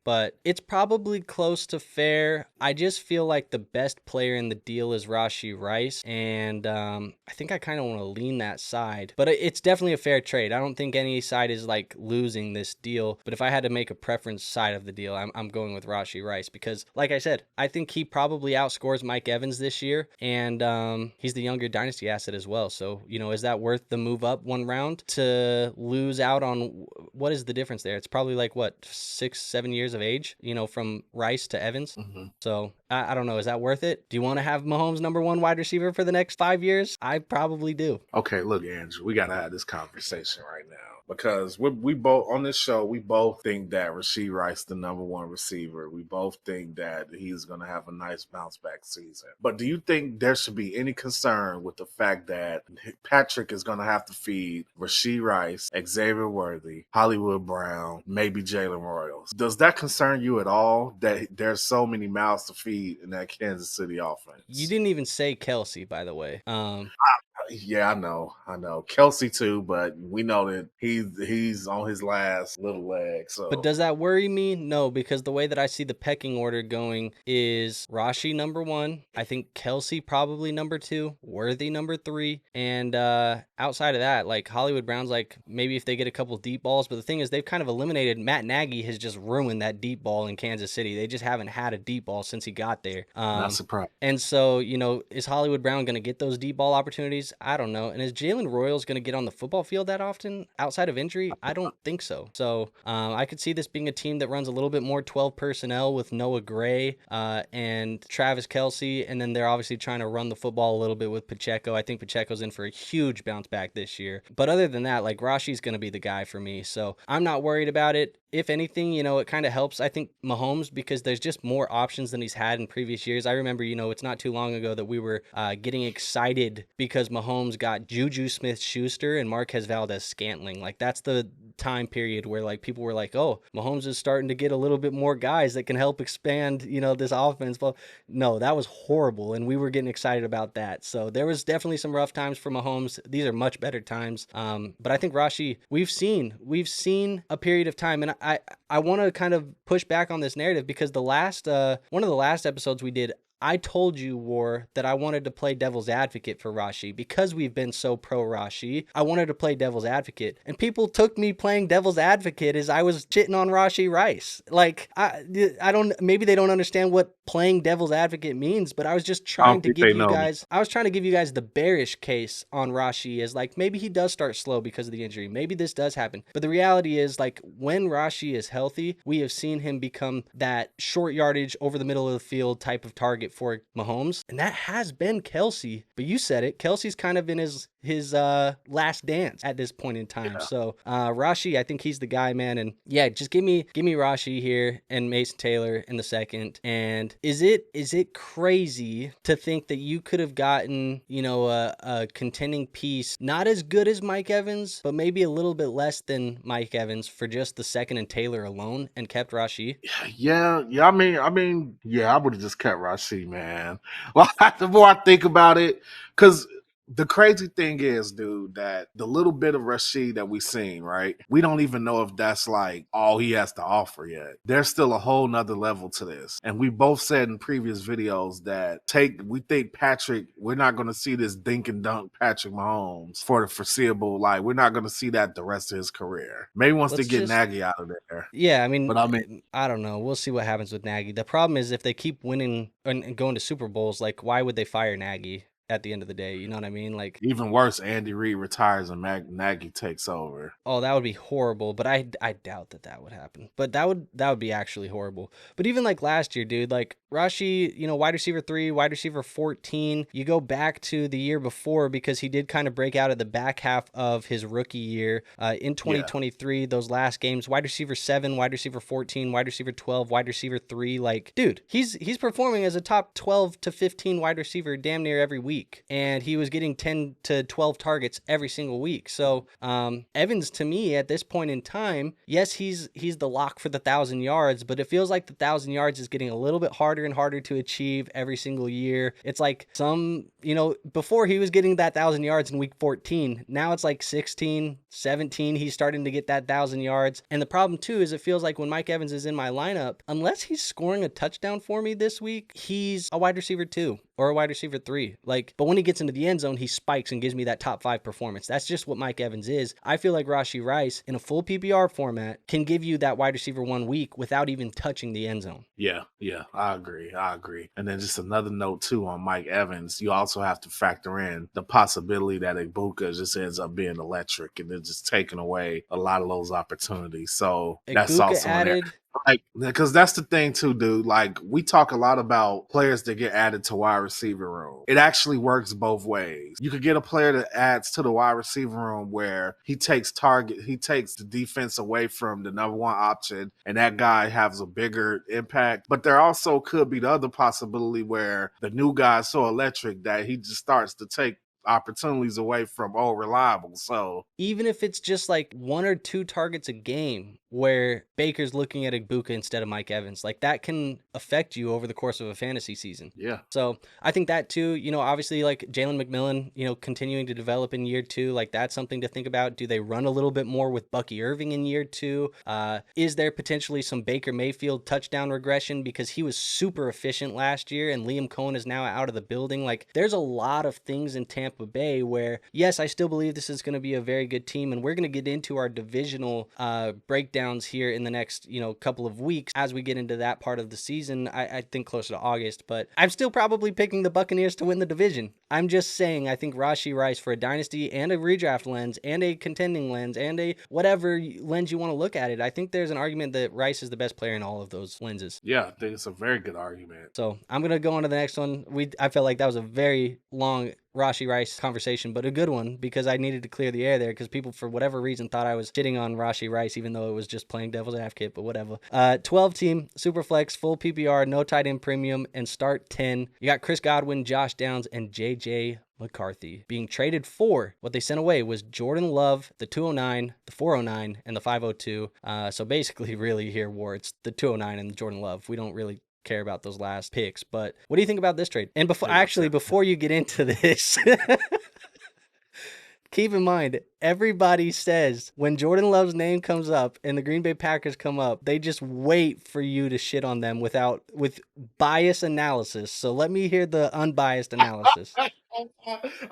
But it's probably close to fair. I just feel like the best player in the deal is Rashee Rice, and I think I kind of want to lean that side. But it's definitely a fair trade. I don't think any side is like losing this deal. But if I had to make a preference side of the deal, I'm going with Rashee Rice because, like I said, I think he probably outscores Mike Evans this year, and he's the younger dynasty asset as well. So, is that worth the move up one round to lose out on? What is the difference there? It's probably like 6-7 years of age, from Rice to Evans. Mm-hmm. So I don't know. Is that worth it? Do you want to have Mahomes number 1 wide receiver for the next 5 years? I probably do. Okay, look, Andrew, we got to have this conversation right now. Because we both on this show, we both think that Rashee Rice the number 1 receiver. We both think that he's going to have a nice bounce back season. But do you think there should be any concern with the fact that Patrick is going to have to feed Rashee Rice, Xavier Worthy, Hollywood Brown, maybe Jalen Royals? Does that concern you at all that there's so many mouths to feed in that Kansas City offense? You didn't even say Kelsey, by the way. Yeah, I know. Kelsey too, but we know that he's on his last little leg. So, but does that worry me? No, because the way that I see the pecking order going is Rashee number 1. I think Kelsey probably number 2, Worthy number 3, and outside of that, like Hollywood Brown's like maybe if they get a couple deep balls. But the thing is, they've kind of eliminated. Matt Nagy has just ruined that deep ball in Kansas City. They just haven't had a deep ball since he got there. Not surprised. And so, is Hollywood Brown going to get those deep ball opportunities? I don't know. And is Jalen Royals going to get on the football field that often outside of injury? I don't think so. So I could see this being a team that runs a little bit more 12 personnel with Noah Gray and Travis Kelce. And then they're obviously trying to run the football a little bit with Pacheco. I think Pacheco's in for a huge bounce back this year. But other than that, like Rashee's going to be the guy for me. So I'm not worried about it. If anything, it kind of helps, I think, Mahomes because there's just more options than he's had in previous years. I remember, it's not too long ago that we were getting excited because Mahomes got Juju Smith-Schuster and Marquez Valdez-Scantling. Like, that's the time period where like people were like, oh, Mahomes is starting to get a little bit more guys that can help expand, this offense. Well, no, that was horrible, and we were getting excited about that. So there was definitely some rough times for Mahomes. These are much better times. But I think Rashee, we've seen a period of time, and I want to kind of push back on this narrative because the last one of the last episodes we did, I told you, War, that I wanted to play devil's advocate for Rashee because we've been so pro Rashee. I wanted to play devil's advocate, and people took me playing devil's advocate as I was shitting on Rashee Rice. Like I don't, maybe they don't understand what playing devil's advocate means, but I was just trying to give you guys, I was trying to give you guys the bearish case on Rashee as like maybe he does start slow because of the injury. Maybe this does happen, but the reality is like when Rashee is healthy, we have seen him become that short yardage over the middle of the field type of target for Mahomes, and that has been Kelsey. But you said it, Kelsey's kind of in his last dance at this point in time. Yeah. So Rashee, I think he's the guy, man. And yeah, just give me Rashee here and Mason Taylor in the second. And is it crazy to think that you could have gotten a contending piece not as good as Mike Evans, but maybe a little bit less than Mike Evans for just the second and Taylor alone and kept Rashee? Yeah. I mean, I would have just kept Rashee, man. Well, the more I think about it, because the crazy thing is, dude, that the little bit of Rashee that we've seen, right? We don't even know if that's like all he has to offer yet. There's still a whole nother level to this. And we both said in previous videos that we think Patrick, we're not going to see this dink and dunk Patrick Mahomes for the foreseeable. Like, we're not going to see that the rest of his career. Maybe once they get Nagy out of there. Yeah, I mean, I don't know. We'll see what happens with Nagy. The problem is if they keep winning and going to Super Bowls, like, why would they fire Nagy? At the end of the day, you know what I mean? Like, even worse, Andy Reid retires and Nagy takes over. Oh, that would be horrible, but I doubt that would happen. But that would be actually horrible. But even like last year, dude, like Rashee, wide receiver 3, wide receiver 14. You go back to the year before because he did kind of break out at the back half of his rookie year in 2023. Those last games, wide receiver 7, wide receiver 14, wide receiver 12, wide receiver 3. Like, dude, he's performing as a top 12 to 15 wide receiver damn near every week. And he was getting 10 to 12 targets every single week. So Evans, to me, at this point in time, yes, he's the lock for the 1,000 yards, but it feels like the 1,000 yards is getting a little bit harder and harder to achieve every single year. It's like before he was getting that 1,000 yards in week 14. Now it's like 16, 17. He's starting to get that 1,000 yards. And the problem, too, is it feels like when Mike Evans is in my lineup, unless he's scoring a touchdown for me this week, he's a wide receiver 2 or a wide receiver 3. But when he gets into the end zone, he spikes and gives me that top 5 performance. That's just what Mike Evans is. I feel like Rashee Rice in a full PPR format can give you that wide receiver 1 week without even touching the end zone. Yeah, I agree. And then just another note too on Mike Evans, you also have to factor in the possibility that Ibuka just ends up being electric and then just taking away a lot of those opportunities. So that's also added. Like, because that's the thing too, dude. Like, we talk a lot about players that get added to wide receiver room. It actually works both ways. You could get a player that adds to the wide receiver room where he takes the defense away from the number 1 option, and that guy has a bigger impact. But there also could be the other possibility where the new guy is so electric that he just starts to take opportunities away from old reliable. So even if it's just like 1 or 2 targets a game where Baker's looking at Ibuka instead of Mike Evans, like that can affect you over the course of a fantasy season. Yeah. So I think that too, obviously like Jalen McMillan, continuing to develop in year 2, like that's something to think about. Do they run a little bit more with Bucky Irving in year 2? Is there potentially some Baker Mayfield touchdown regression because he was super efficient last year and Liam Cohen is now out of the building? Like there's a lot of things in Tampa Bay where, yes, I still believe this is going to be a very good team, and we're going to get into our divisional breakdowns here in the next couple of weeks as we get into that part of the season. I think closer to August, but I'm still probably picking the Buccaneers to win the division. I'm just saying I think Rashee Rice, for a dynasty and a redraft lens and a contending lens and a whatever lens you want to look at it, I think there's an argument that Rice is the best player in all of those lenses. Yeah, I think it's a very good argument. So I'm going to go on to the next one. I felt like that was a very long Rashee Rice conversation, but a good one because I needed to clear the air there because people, for whatever reason, thought I was shitting on Rashee Rice, even though it was just playing devil's advocate, but whatever. 12 team, super flex, full PPR, no tight end premium, and start 10. You got Chris Godwin, Josh Downs, and JJ McCarthy. Being traded for, what they sent away was Jordan Love, the 209, the 409, and the 502. So basically, really here, War, it's the 209 and the Jordan Love. We don't really care about those last picks. But what do you think about this trade? And before you get into this, keep in mind, everybody says when Jordan Love's name comes up and the Green Bay Packers come up, they just wait for you to shit on them with bias analysis. So let me hear the unbiased analysis.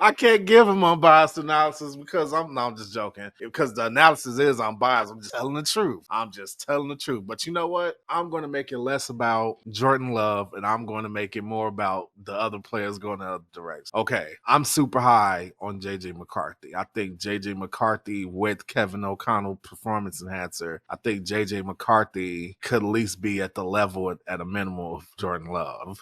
I can't give him unbiased analysis because I'm just joking. Because the analysis is unbiased. I'm just telling the truth. But you know what? I'm going to make it less about Jordan Love and I'm going to make it more about the other players going the other direction. Okay, I'm super high on JJ McCarthy. I think JJ McCarthy with Kevin O'Connell performance enhancer. I think JJ McCarthy could at least be at the level at a minimum of Jordan Love.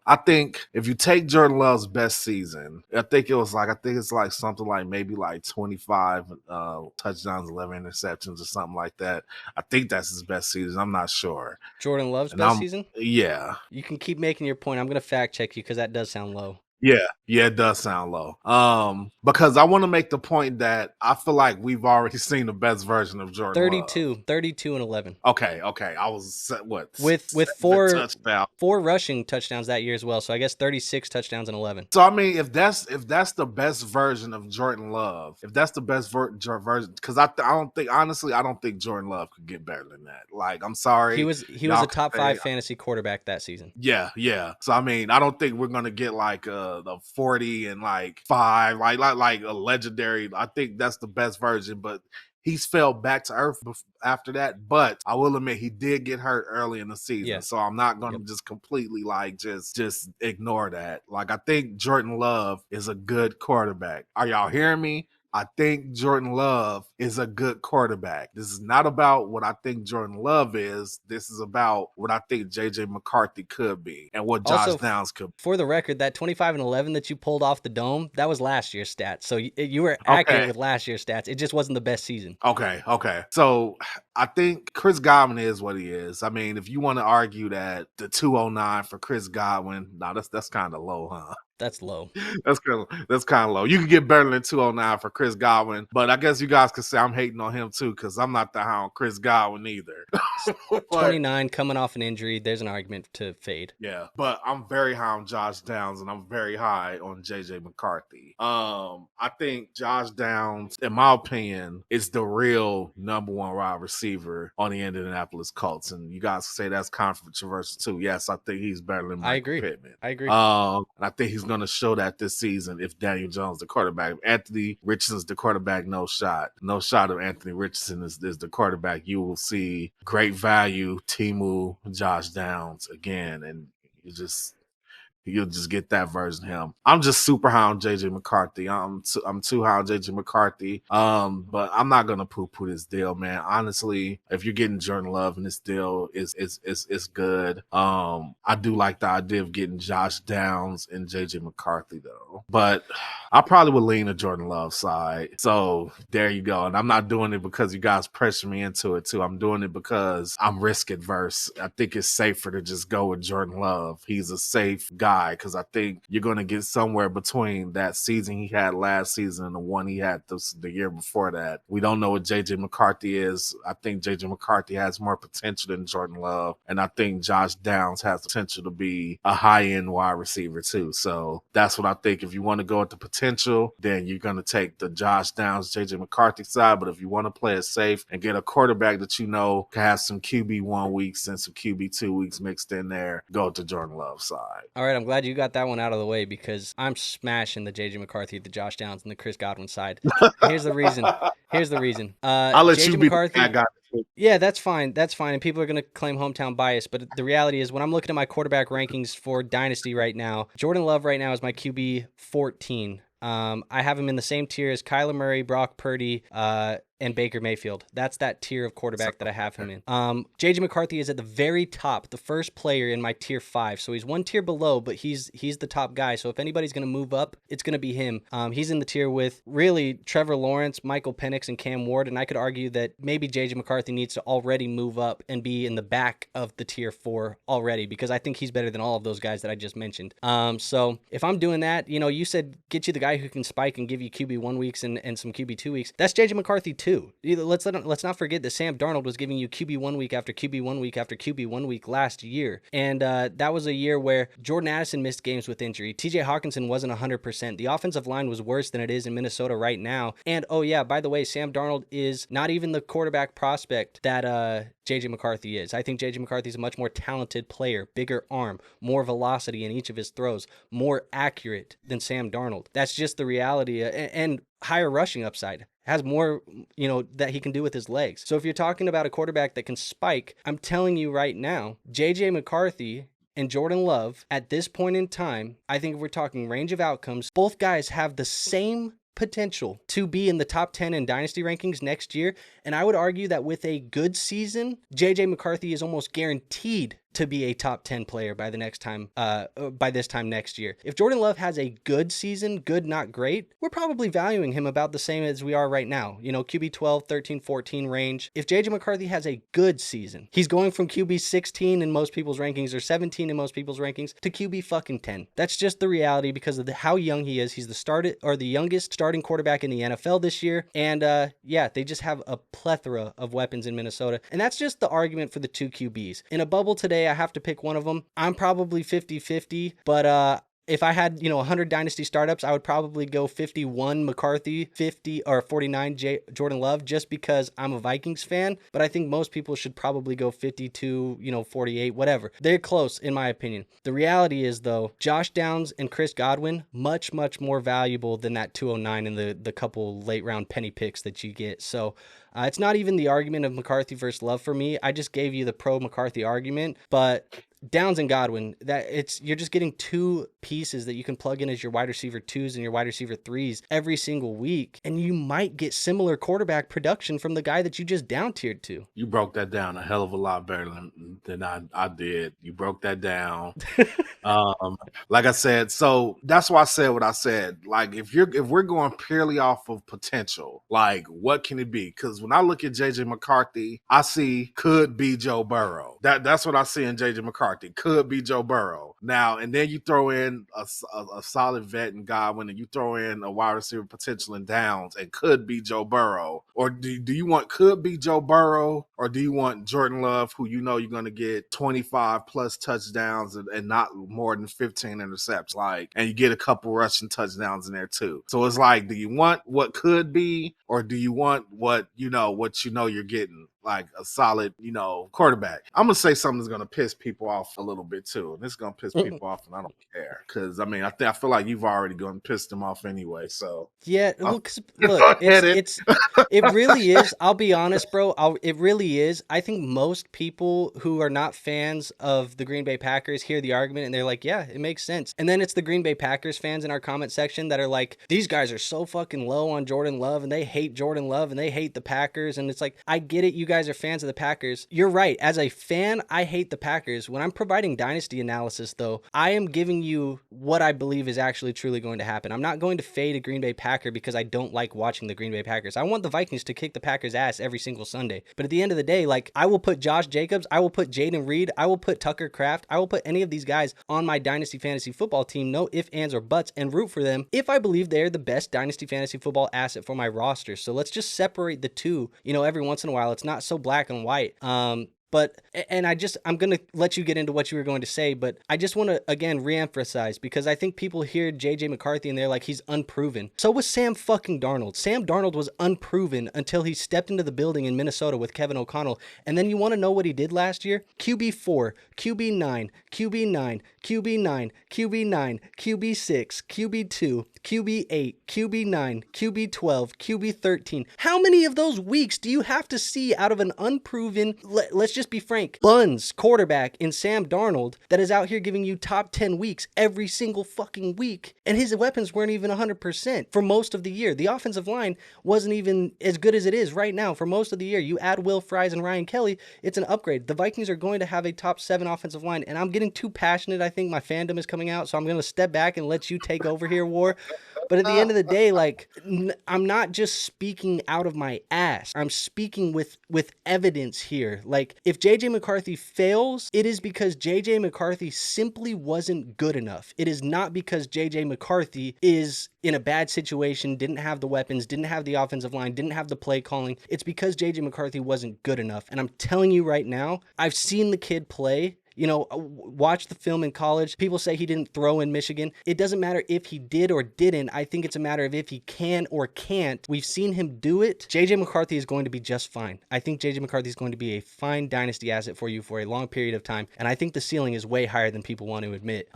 I think if you take Jordan Love's best season, I think it's like something like maybe like 25 touchdowns, 11 interceptions or something like that. I think that's his best season. I'm not sure. Jordan Love's best season? Yeah. You can keep making your point. I'm going to fact check you because that does sound low. Yeah, it does sound low. Because I want to make the point that I feel like we've already seen the best version of Jordan 32 and 11. Okay. I was with four rushing touchdowns that year as well. So I guess 36 touchdowns and 11. So I mean, if that's the best version of Jordan Love, if that's the best version, because I don't think Jordan Love could get better than that. Like, I'm sorry, he was a top 5 fantasy quarterback that season. Yeah. So I mean, I don't think we're gonna get like the 40 and like 5, like a legendary. I think that's the best version, but he's fell back to earth after that. But I will admit he did get hurt early in the season, so I'm not going to just completely like just ignore that. Like, I think Jordan Love is a good quarterback. Are y'all hearing me? I think Jordan Love is a good quarterback. This is not about what I think Jordan Love is. This is about what I think JJ McCarthy could be and what Josh Downs could be. For the record, that 25 and 11 that you pulled off the dome, that was last year's stats. So you were accurate with last year's stats. It just wasn't the best season. Okay. So I think Chris Godwin is what he is. I mean, if you want to argue that the 209 for Chris Godwin, that's kind of low, huh? That's low. That's kind of low. You can get better than 209 for Chris Godwin, but I guess you guys could say I'm hating on him too because I'm not that high on Chris Godwin either. 29 coming off an injury. There's an argument to fade. Yeah, but I'm very high on Josh Downs and I'm very high on JJ McCarthy. I think Josh Downs, in my opinion, is the real number 1 wide receiver on the Indianapolis Colts, and you guys say that's controversial too. Yes, I think he's better than Michael Pittman. I agree. And I think he's going to show that this season if Daniel Jones the quarterback. If Anthony Richardson's the quarterback, no shot of Anthony Richardson is the quarterback. You will see great value Timu Josh Downs again, and you'll just get that version of him. I'm just super high on JJ McCarthy. I'm too high on JJ McCarthy. But I'm not gonna poo-poo this deal, man. Honestly, if you're getting Jordan Love and this deal is good. I do like the idea of getting Josh Downs and JJ McCarthy though. But I probably would lean to Jordan Love's side. So there you go. And I'm not doing it because you guys pressure me into it too. I'm doing it because I'm risk adverse. I think it's safer to just go with Jordan Love. He's a safe guy. Because I think you're going to get somewhere between that season he had last season and the one he had the year before that. We don't know what JJ McCarthy is. I think JJ McCarthy has more potential than Jordan Love, and I think Josh Downs has the potential to be a high-end wide receiver too. So that's what I think. If you want to go at the potential, then you're going to take the Josh Downs, JJ McCarthy side. But if you want to play it safe and get a quarterback that you know can have some QB 1 weeks and some QB 2 weeks mixed in there, go to Jordan Love's side. All right, I'm glad you got that one out of the way because I'm smashing the JJ McCarthy, the Josh Downs, and the Chris Godwin side. Here's the reason. I'll let JJ you McCarthy, be the guy. Yeah, that's fine. And people are going to claim hometown bias. But the reality is when I'm looking at my quarterback rankings for Dynasty right now, Jordan Love right now is my QB 14. I have him in the same tier as Kyler Murray, Brock Purdy, and Baker Mayfield. That's that tier of quarterback that I have him in. JJ McCarthy is at the very top, the first player in my tier 5. So he's one tier below, but he's the top guy. So if anybody's going to move up, it's going to be him. He's in the tier with really Trevor Lawrence, Michael Penix, and Cam Ward. And I could argue that maybe JJ McCarthy needs to already move up and be in the back of the tier 4 already, because I think he's better than all of those guys that I just mentioned. So if I'm doing that, you said get you the guy who can spike and give you QB 1 weeks and some QB 2 weeks. That's JJ McCarthy too. Let's not forget that Sam Darnold was giving you QB 1 week after QB 1 week after QB 1 week last year. And that was a year where Jordan Addison missed games with injury. TJ Hawkinson wasn't 100%. The offensive line was worse than it is in Minnesota right now. And oh yeah, by the way, Sam Darnold is not even the quarterback prospect that JJ McCarthy is. I think JJ McCarthy is a much more talented player, bigger arm, more velocity in each of his throws, more accurate than Sam Darnold. That's just the reality, and higher rushing upside. Has more, that he can do with his legs. So if you're talking about a quarterback that can spike, I'm telling you right now, JJ McCarthy and Jordan Love, at this point in time, I think if we're talking range of outcomes, both guys have the same potential to be in the top 10 in dynasty rankings next year. And I would argue that with a good season, JJ McCarthy is almost guaranteed to be a top 10 player by this time next year. If Jordan Love has a good season, good, not great, we're probably valuing him about the same as we are right now. QB 12, 13, 14 range. If JJ McCarthy has a good season, he's going from QB 16 in most people's rankings or 17 in most people's rankings to QB fucking 10. That's just the reality because of how young he is. He's the youngest starting quarterback in the NFL this year. And they just have a plethora of weapons in Minnesota. And that's just the argument for the 2 QBs. In a bubble today, I have to pick one of them. I'm probably 50-50, but if I had, 100 dynasty startups, I would probably go 51 McCarthy, 50 or 49 Jordan Love, just because I'm a Vikings fan. But I think most people should probably go 52, 48, whatever. They're close, in my opinion. The reality is, though, Josh Downs and Chris Godwin, much, much more valuable than that 209 and the couple late round penny picks that you get. So it's not even the argument of McCarthy versus Love for me. I just gave you the pro McCarthy argument, but Downs and Godwin, you're just getting 2 pieces that you can plug in as your wide receiver 2s and your wide receiver 3s every single week, and you might get similar quarterback production from the guy that you just down tiered to. You broke that down a hell of a lot better than I did. You broke that down. Like I said, so that's why I said what I said. Like if we're going purely off of potential, like what can it be? Because when I look at JJ McCarthy, I see could be Joe Burrow. That's what I see in JJ McCarthy. Could be Joe Burrow. Now, and then you throw in a solid vet in Godwin, and you throw in a wide receiver potential in Downs, and could be Joe Burrow. Or do you want could be Joe Burrow, or do you want Jordan Love, who you're going to get 25 plus touchdowns and not more than 15 intercepts, and you get a couple rushing touchdowns in there too. So it's like, do you want what could be, or do you want what you're getting? Like a solid, quarterback. I'm going to say something that's going to piss people off a little bit too. And it's going to piss people off, and I don't care. Because, I feel like you've already gone and pissed them off anyway. So, yeah, look, it really is. I'll be honest, bro. It really is. I think most people who are not fans of the Green Bay Packers hear the argument and they're like, yeah, it makes sense. And then it's the Green Bay Packers fans in our comment section that are like, these guys are so fucking low on Jordan Love, and they hate Jordan Love, and they hate the Packers. And it's like, I get it. You guys are fans of the Packers. You're right. As a fan, I hate the Packers. When I'm providing dynasty analysis, though, I am giving you what I believe is actually truly going to happen. I'm not going to fade a Green Bay Packer because I don't like watching the Green Bay Packers. I want the Vikings to kick the Packers' ass every single Sunday. But at the end of the day, I will put Josh Jacobs, I will put Jaden Reed, I will put Tucker Kraft, I will put any of these guys on my dynasty fantasy football team, no ifs, ands, or buts, and root for them if I believe they're the best dynasty fantasy football asset for my roster. So let's just separate the two, every once in a while. It's not so black and white. But I'm going to let you get into what you were going to say, but I just want to, again, reemphasize, because I think people hear JJ McCarthy and they're like, he's unproven. So was Sam fucking Darnold. Sam Darnold was unproven until he stepped into the building in Minnesota with Kevin O'Connell. And then you want to know what he did last year? QB4, QB9, QB9, QB9, QB9, QB6, QB2, QB8, QB9, QB12, QB13. How many of those weeks do you have to see out of an unproven, let's just just be frank, buns quarterback in Sam Darnold that is out here giving you top 10 weeks every single fucking week, and his weapons weren't even 100% for most of the year. The offensive line wasn't even as good as it is right now for most of the year. You add Will Fries and Ryan Kelly, it's an upgrade. The Vikings are going to have a top 7 offensive line, and I'm getting too passionate. I think my fandom is coming out, so I'm going to step back and let you take over here, War. But at the end of the day, like, I'm not just speaking out of my ass. I'm speaking with evidence here. Like, if JJ McCarthy fails, it is because JJ McCarthy simply wasn't good enough. It is not because JJ McCarthy is in a bad situation, didn't have the weapons, didn't have the offensive line, didn't have the play calling. It's because JJ McCarthy wasn't good enough. And I'm telling you right now, I've seen the kid play. You know, watch the film in college. People say he didn't throw in Michigan. It doesn't matter if he did or didn't. I think it's a matter of if he can or can't. We've seen him do it. JJ McCarthy is going to be just fine. I think JJ McCarthy is going to be a fine dynasty asset for you for a long period of time. And I think the ceiling is way higher than people want to admit.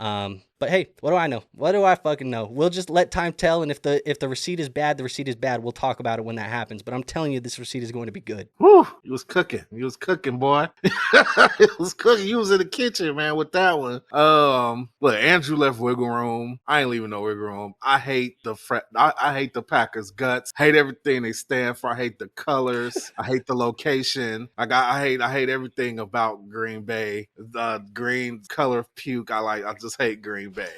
But hey, what do I know? What do I fucking know? We'll just let time tell, and if the receipt is bad, the receipt is bad. We'll talk about it when that happens. But I'm telling you, this receipt is going to be good. Whew, he was cooking. He was cooking, boy. He was cooking. You was in the kitchen, man, with that one. Look, Andrew left wiggle room. I ain't leaving no wiggle room. I hate I hate the Packers' guts. Hate everything they stand for. I hate the colors. I hate the location. I hate everything about Green Bay. The green color of puke. I just hate Green Bay.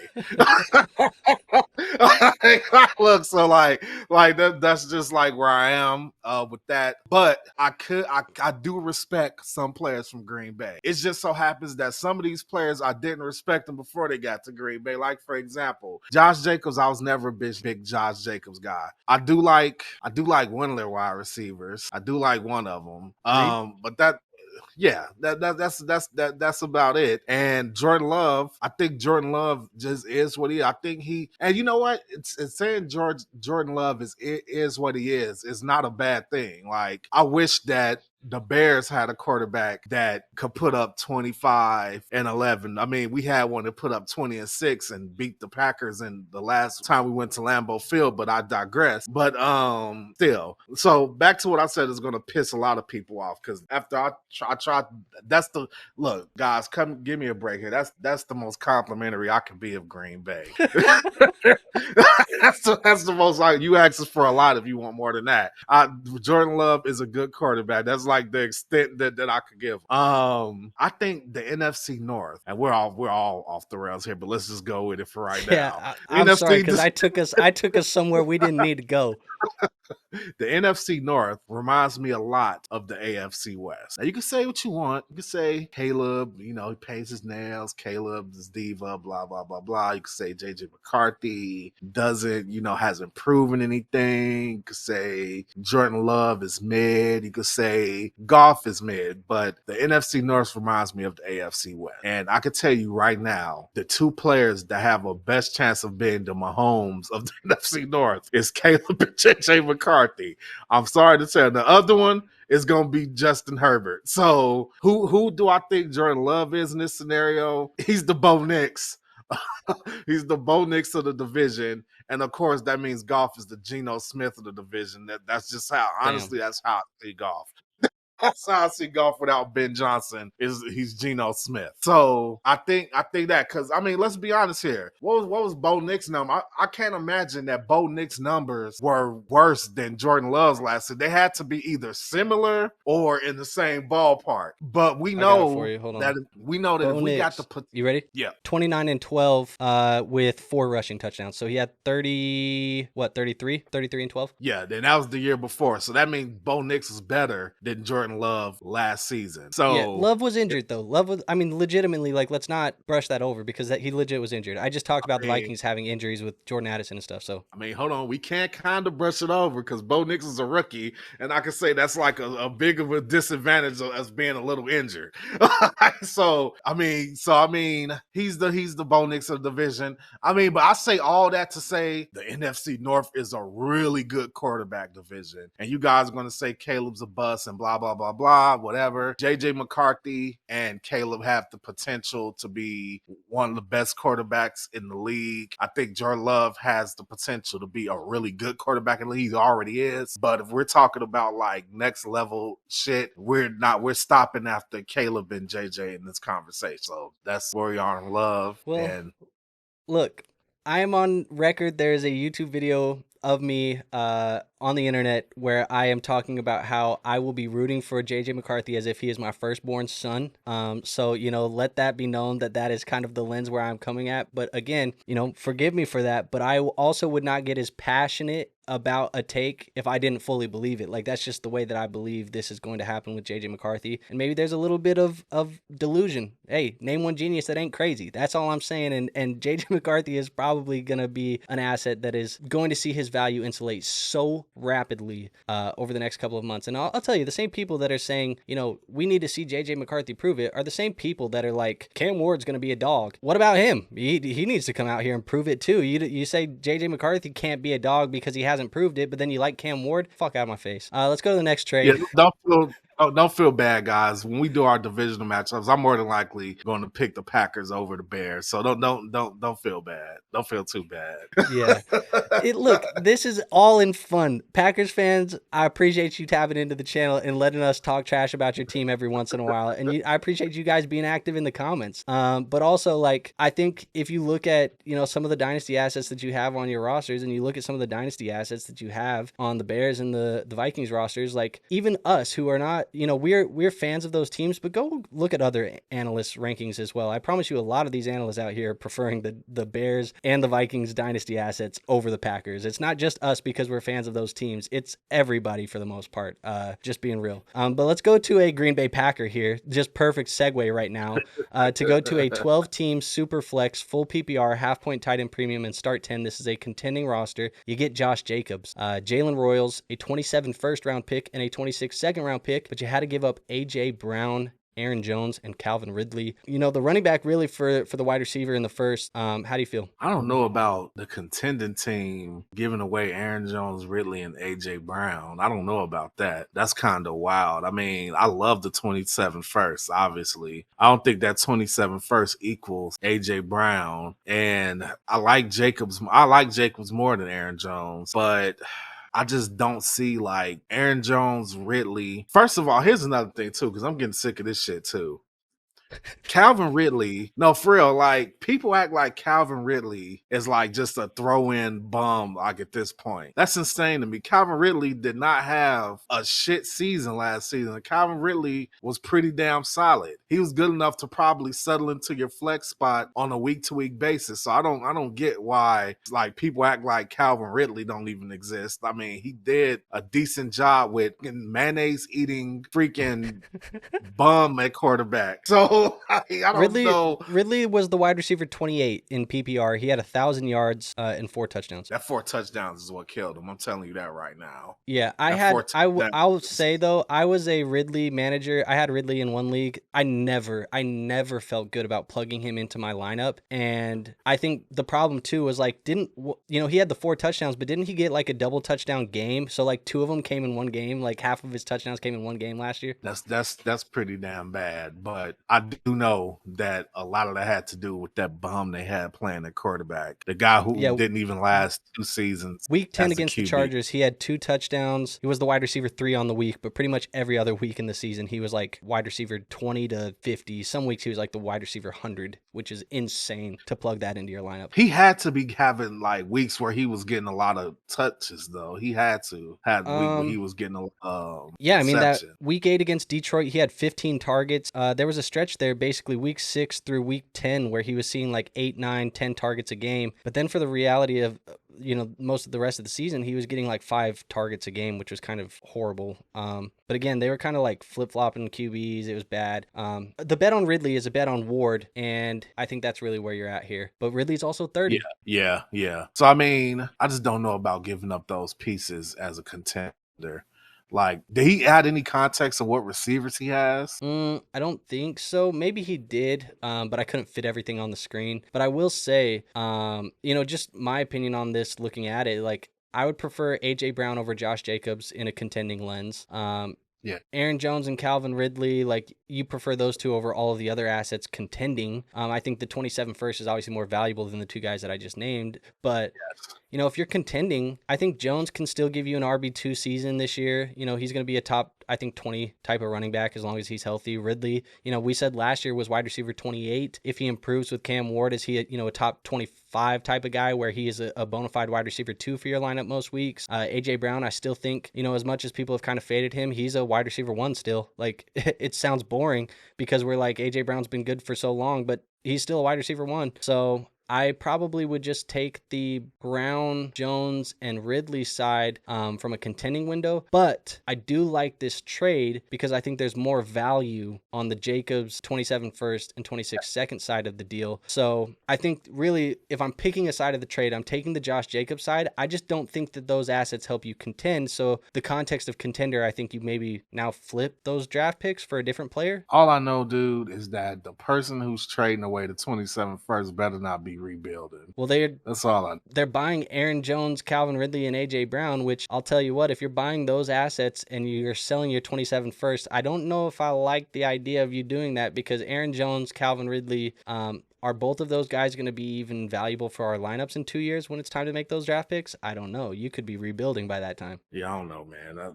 Look, so like that's just like where I am with that. But I do respect some players from Green Bay. It just so happens that some of these players I didn't respect them before they got to Green Bay. Like, for example, Josh Jacobs. I was never a big Josh Jacobs guy. I do like one of their wide receivers. I do like one of them. But that. Yeah, that's about it. And Jordan Love, I think Jordan Love just is what he. I think he, and you know what? It's saying Jordan Love is what he is. It's not a bad thing. Like, I wish that the Bears had a quarterback that could put up 25 and 11. I mean, we had one that put up 20 and 6 and beat the Packers in the last time we went to Lambeau Field, but I digress. But still. So back to what I said is going to piss a lot of people off, because after I tried, look, guys, come give me a break here. That's the most complimentary I can be of Green Bay. that's the most, like, you ask us for a lot if you want more than that. Jordan Love is a good quarterback. That's like the extent that I could give. I think the NFC North, and we're all off the rails here, but let's just go with it for right now. Yeah, I'm sorry, because I took us somewhere we didn't need to go. The NFC North reminds me a lot of the AFC West. Now, you can say what you want. You can say Caleb, he paints his nails. Caleb is diva, blah, blah, blah, blah. You can say JJ McCarthy hasn't proven anything. You could say Jordan Love is mid. You could say Goff is mid. But the NFC North reminds me of the AFC West. And I can tell you right now, the two players that have a best chance of being the Mahomes of the NFC North is Caleb and JJ McCarthy. I'm sorry to say, the other one is going to be Justin Herbert. So who do I think Jordan Love is in this scenario? He's the Bo Nix. He's the Bo Nix of the division. And of course, that means Goff is the Geno Smith of the division. That's just how, honestly, that's how I see Goff. That's how I see Goff without Ben Johnson. He's Geno Smith. So I think that, because I mean, let's be honest here. What was Bo Nix number? I can't imagine that Bo Nix numbers were worse than Jordan Love's last year. They had to be either similar or in the same ballpark. But we know that Bo if we Nix, got to put, you ready? Yeah, 29 and 12 with 4 rushing touchdowns. So he had 33 and 12. Yeah, then that was the year before. So that means Bo Nix is better than Jordan Love last season. So yeah, Love was injured though. Legitimately, like, let's not brush that over, because he legit was injured. I just talked about the Vikings having injuries with Jordan Addison and stuff. So I mean, hold on, we can't kind of brush it over, because Bo Nix is a rookie, and I can say that's like a big of a disadvantage as being a little injured. So I mean, he's the Bo Nix of the division. I mean, but I say all that to say the NFC North is a really good quarterback division, and you guys are going to say Caleb's a bust and blah blah blah, blah, whatever. JJ McCarthy and Caleb have the potential to be one of the best quarterbacks in the league. I think Jordan Love has the potential to be a really good quarterback in the league. He already is. But if we're talking about like next level shit, we're stopping after Caleb and JJ in this conversation. So that's where we are in Love. Well, and look, I am on record. There is a YouTube video of me on the internet where I am talking about how I will be rooting for JJ McCarthy as if he is my firstborn son. So, let that be known that is kind of the lens where I'm coming at. But again, forgive me for that. But I also would not get as passionate about a take if I didn't fully believe it. Like, that's just the way that I believe this is going to happen with JJ McCarthy. And maybe there's a little bit of delusion. Hey, name one genius that ain't crazy. That's all I'm saying. And JJ McCarthy is probably going to be an asset that is going to see his value insulate so rapidly over the next couple of months. And I'll tell you, the same people that are saying, we need to see JJ McCarthy prove it are the same people that are like, Cam Ward's going to be a dog. What about him? He needs to come out here and prove it too. You say JJ McCarthy can't be a dog because he hasn't proved it, but then you like Cam Ward? Fuck out of my face. Let's go to the next trade. Yeah, don't feel bad, guys. When we do our divisional matchups, I'm more than likely going to pick the Packers over the Bears. So don't feel bad. Don't feel too bad. Yeah. Look, this is all in fun. Packers fans, I appreciate you tapping into the channel and letting us talk trash about your team every once in a while. And I appreciate you guys being active in the comments. But also, like, I think if you look at, some of the dynasty assets that you have on your rosters, and you look at some of the dynasty assets that you have on the Bears and the Vikings rosters, like, even us who are not, we're fans of those teams, but go look at other analysts' rankings as well. I promise you a lot of these analysts out here are preferring the Bears and the Vikings dynasty assets over the Packers. It's not just us because we're fans of those teams. It's everybody for the most part, just being real. But let's go to a Green Bay Packer here. Just perfect segue right now to go to a 12-team super flex, full PPR, half-point tight end premium, and start 10. This is a contending roster. You get Josh Jacobs, Jalen Royals, a 27 first-round pick, and a 26 second-round pick, but you had to give up A.J. Brown, Aaron Jones, and Calvin Ridley. The running back really for the wide receiver in the first. How do you feel? I don't know about the contending team giving away Aaron Jones, Ridley, and A.J. Brown. I don't know about that. That's kind of wild. I mean, I love the 27 first, obviously. I don't think that 27 first equals A.J. Brown. And I like Jacobs. I like Jacobs more than Aaron Jones, but I just don't see like Aaron Jones, Ridley. First of all, here's another thing too, because I'm getting sick of this shit too. Calvin Ridley, no, for real, like people act like Calvin Ridley is like just a throw-in bum, like at this point. That's insane to me. Calvin Ridley did not have a shit season last season. Calvin Ridley was pretty damn solid. He was good enough to probably settle into your flex spot on a week-to-week basis. So I don't get why like people act like Calvin Ridley don't even exist. I mean, he did a decent job with mayonnaise eating freaking bum at quarterback. So I don't know. Ridley was the wide receiver 28 in PPR. He had 1,000 yards and 4 touchdowns. That 4 touchdowns is what killed him. I'm telling you that right now. Yeah, I'll say though, I was a Ridley manager. I had Ridley in one league. I never felt good about plugging him into my lineup. And I think the problem too was like, he had the 4 touchdowns, but didn't he get like a double touchdown game? So like 2 of them came in one game. Like half of his touchdowns came in one game last year. That's pretty damn bad. But I do know that a lot of that had to do with that bum they had playing at quarterback. The guy who didn't even last 2 seasons. Week 10 against the Chargers, he had 2 touchdowns. He was the wide receiver 3 on the week, but pretty much every other week in the season, he was like wide receiver 20 to 50. Some weeks he was like the wide receiver 100, which is insane to plug that into your lineup. He had to be having like weeks where he was getting a lot of touches, though. He had to have a week where he was getting I mean, that week 8 against Detroit, he had 15 targets. There was a stretch there, basically week 6 through week 10, where he was seeing like 8, 9, 10 targets a game. But then for the reality of, most of the rest of the season, he was getting like 5 targets a game, which was kind of horrible. But again, they were kind of like flip-flopping QBs. It was bad. The bet on Ridley is a bet on Ward, and I think that's really where you're at here. But Ridley's also 30. Yeah. So, I mean, I just don't know about giving up those pieces as a contender. Like, did he add any context of what receivers he has? I don't think so. Maybe he did, but I couldn't fit everything on the screen. But I will say, just my opinion on this, looking at it, like, I would prefer A.J. Brown over Josh Jacobs in a contending lens. Yeah. Aaron Jones and Calvin Ridley, like you prefer those two over all of the other assets contending. I think the 27 first is obviously more valuable than the two guys that I just named. But, you know, if you're contending, I think Jones can still give you an RB2 season this year. You know, he's going to be a top, I think, 20 type of running back as long as he's healthy. Ridley, you know, we said last year was wide receiver 28. If he improves with Cam Ward, is he, a top 25 type of guy where he is a bona fide wide receiver 2 for your lineup most weeks? AJ Brown, I still think, as much as people have kind of faded him, he's a wide receiver 1 still. Like, it sounds boring because we're like, AJ Brown's been good for so long, but he's still a wide receiver 1. So I probably would just take the Brown, Jones, and Ridley side from a contending window. But I do like this trade because I think there's more value on the Jacobs 27 first and 26 second side of the deal. So I think really if I'm picking a side of the trade, I'm taking the Josh Jacobs side. I just don't think that those assets help you contend. So the context of contender, I think you maybe now flip those draft picks for a different player. All I know, dude, is that the person who's trading away the 27 first better not be rebuilding. Well, that's all I know. They're buying Aaron Jones, Calvin Ridley, and AJ Brown, which I'll tell you what, if you're buying those assets and you're selling your 27 first, I don't know if I like the idea of you doing that because Aaron Jones, Calvin Ridley, are both of those guys going to be even valuable for our lineups in 2 years when it's time to make those draft picks? I don't know. You could be rebuilding by that time. Yeah, I don't know, man.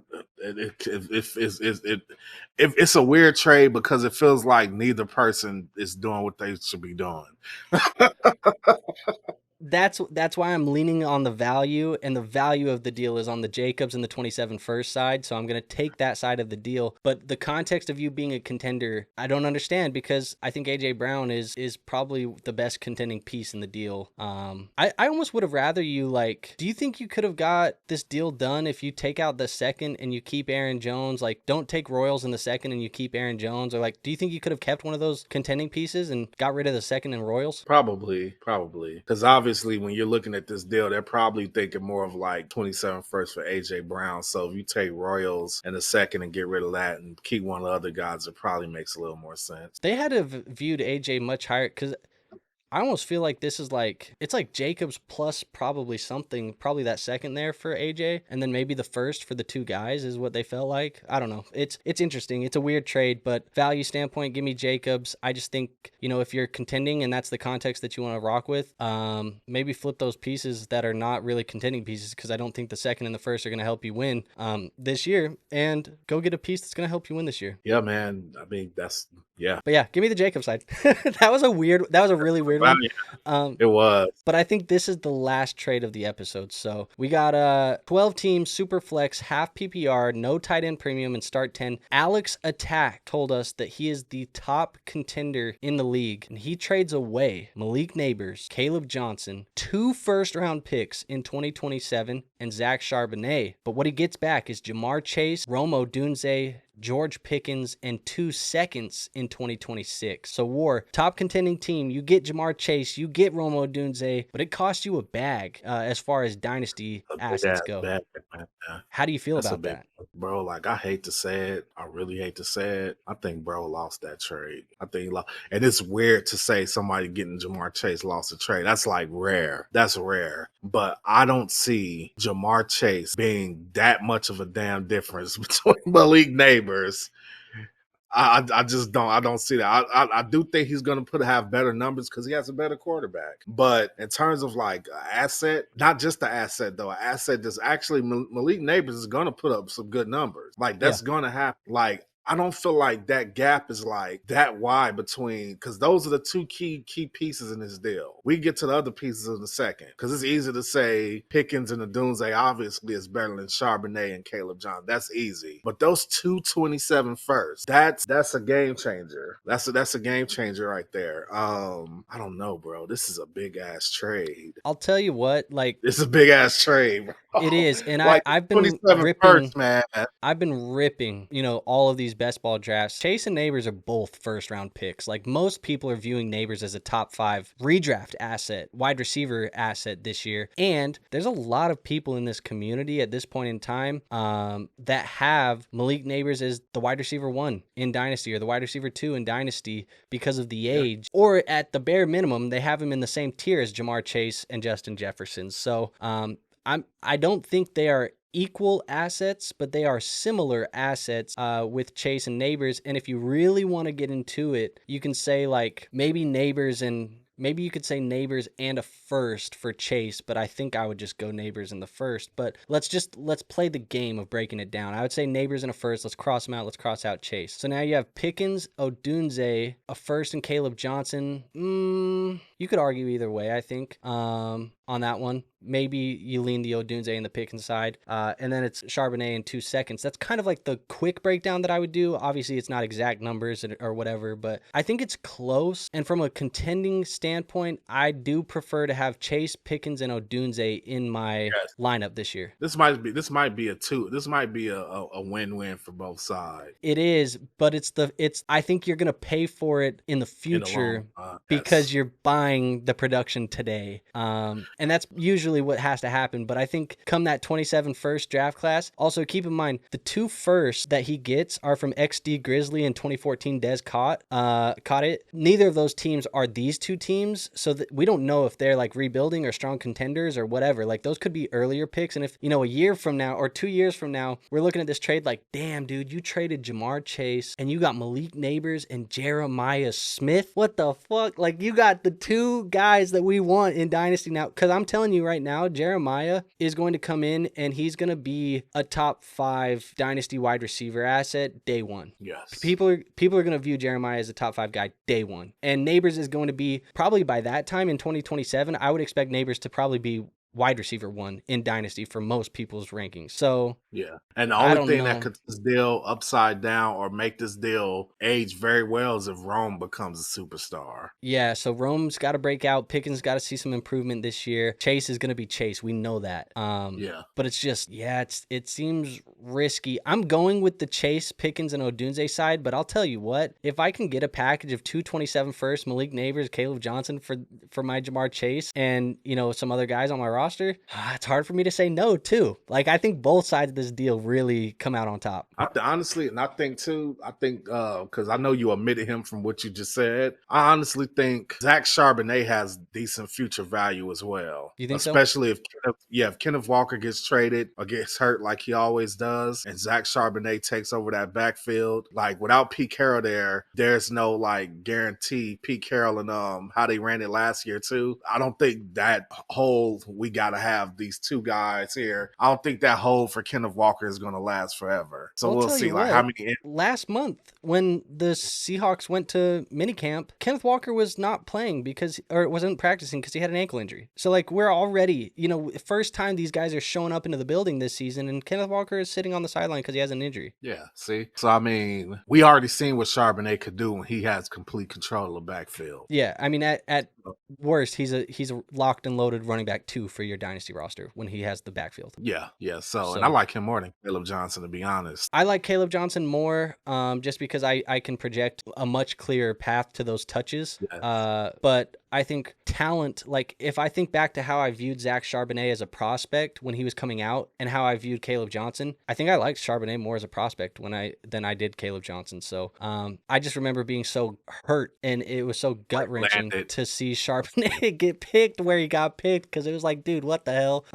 It's a weird trade because it feels like neither person is doing what they should be doing. That's why I'm leaning on the value, and the value of the deal is on the Jacobs and the 27 first side, so I'm going to take that side of the deal. But the context of you being a contender, I don't understand because I think AJ Brown is probably the best contending piece in the deal. I almost would have rather you, like, do you think you could have got this deal done if you take out the second and you keep Aaron Jones? Like, don't take Royals in the second and you keep Aaron Jones? Or, like, do you think you could have kept one of those contending pieces and got rid of the second and Royals? Probably. Because obviously when you're looking at this deal, they're probably thinking more of like 27 first for AJ Brown. So if you take Royals in the second and get rid of that and keep one of the other guys, it probably makes a little more sense. They had to have viewed AJ much higher because I almost feel like this is like, it's like Jacobs plus probably that second there for AJ, and then maybe the first for the two guys is what they felt like. I don't know. It's interesting. It's a weird trade, but value standpoint, give me Jacobs. I just think, if you're contending and that's the context that you want to rock with, maybe flip those pieces that are not really contending pieces because I don't think the second and the first are going to help you win this year, and go get a piece that's going to help you win this year. Yeah, man. I mean, yeah. But yeah, give me the Jacobs side. That was a really weird one. It was. But I think this is the last trade of the episode. So we got a 12-team super flex, half PPR, no tight end premium, and start 10. Alex Attack told us that he is the top contender in the league, and he trades away Malik Nabers, Caleb Johnson, 2 first-round picks in 2027, and Zach Charbonnet. But what he gets back is Jahmyr Chase, Rome Odunze, George Pickens, and 2 seconds in 2026. So War, top contending team, you get Jahmyr Chase, you get Rome Odunze, but it costs you a bag as far as Dynasty assets go. How do you feel about that? Bro, like, I hate to say it. I really hate to say it. I think bro lost that trade. I think he lost. And it's weird to say somebody getting Jahmyr Chase lost a trade. That's like rare. That's rare. But I don't see Jahmyr Chase being that much of a damn difference between Malik Nabers. I just don't. I don't see that. I do think he's going to have better numbers because he has a better quarterback. But in terms of like asset, not just the asset though, an asset that's actually Malik Nabers is going to put up some good numbers. Like that's going to happen. Like I don't feel like that gap is like that wide between, because those are the two key pieces in this deal. We get to the other pieces in a second because it's easy to say Pickens and Odunze obviously is better than Charbonnet and Caleb Johnson. That's easy. But those 227 first, that's a game changer. That's a game changer right there. I don't know, bro. This is a big ass trade. I'll tell you what, like it's a big ass trade, bro. It is, and like I've been ripping, first, man. I've been ripping, all of these best ball drafts. Chase and Nabers are both first round picks. Like most people are viewing Nabers as a top 5 redraft asset, wide receiver asset this year. And there's a lot of people in this community at this point in time that have Malik Nabers as the wide receiver 1 in Dynasty or the wide receiver 2 in Dynasty because of the age, or at the bare minimum, they have him in the same tier as Jahmyr Chase and Justin Jefferson. So I don't think they are equal assets, but they are similar assets with Chase and Nabers. And if you really want to get into it, you can say like maybe maybe you could say Nabers and a first for Chase, but I think I would just go Nabers in the first. But let's play the game of breaking it down. I would say Nabers in a first. Let's cross them out. Let's cross out Chase. So now you have Pickens, Odunze, a first, and Caleb Johnson. You could argue either way, I think, on that one. Maybe you lean the Odunze and the Pickens side, and then it's Charbonnet in 2 seconds. That's kind of like the quick breakdown that I would do. Obviously, it's not exact numbers or whatever, but I think it's close. And from a contending standpoint, I do prefer to have Chase, Pickens, and Odunze in my lineup this year. This might be a win-win for both sides. It is, but I think you're gonna pay for it in the future because you're buying the production today. And that's usually what has to happen. But I think come that 27 first draft class, also keep in mind the 2 firsts that he gets are from XD Grizzly and 2014 Des caught it. Neither of those teams are these 2 teams, so that we don't know if they're like rebuilding or strong contenders or whatever. Like those could be earlier picks. And if, a year from now or 2 years from now, we're looking at this trade like, damn, dude, you traded Jahmyr Chase and you got Malik Nabers and Jeremiah Smith. What the fuck? Like you got the 2 guys that we want in Dynasty now. Because I'm telling you right now, Jeremiah is going to come in and he's going to be a top 5 Dynasty wide receiver asset day one. Yes. People are going to view Jeremiah as a top 5 guy day one. And Nabers is going to be probably by that time in 2027, I would expect Nabers to probably be wide receiver 1 in Dynasty for most people's rankings. So yeah, and the only thing that could this deal upside down or make this deal age very well is if Rome becomes a superstar. Yeah, so Rome's got to break out. Pickens got to see some improvement this year. Chase is going to be Chase. We know that. But it's just, it seems risky. I'm going with the Chase, Pickens, and Odunze side, but I'll tell you what, if I can get a package of 227 first, Malik Nabers, Caleb Johnson for my Jahmyr Chase, and some other guys on my roster, it's hard for me to say no too. Like I think both sides of this deal really come out on top. Honestly, and I think because I know you omitted him from what you just said, I honestly think Zach Charbonnet has decent future value as well. You think especially if Kenneth Walker gets traded or gets hurt like he always does, and Zach Charbonnet takes over that backfield. Like without Pete Carroll there's no like guarantee. Pete Carroll and how they ran it last year too. I don't think that whole we got to have these 2 guys here. I don't think that hold for Kenneth Walker is going to last forever. So we'll see how many. Last month when the Seahawks went to minicamp, Kenneth Walker was not playing wasn't practicing because he had an ankle injury. So like we're already, first time these guys are showing up into the building this season, and Kenneth Walker is sitting on the sideline because he has an injury. Yeah, see? So I mean, we already seen what Charbonnet could do when he has complete control of the backfield. Yeah, I mean at worst, he's a locked and loaded running back 2 for your Dynasty roster when he has the backfield. Yeah. So and I like him more than Caleb Johnson, to be honest. I like Caleb Johnson more just because I can project a much clearer path to those touches. Yes. But I think talent, like if I think back to how I viewed Zach Charbonnet as a prospect when he was coming out and how I viewed Caleb Johnson, I think I liked Charbonnet more as a prospect than I did Caleb Johnson. So I just remember being so hurt and it was so gut-wrenching to see Charbonnet get picked where he got picked because it was like, dude, what the hell?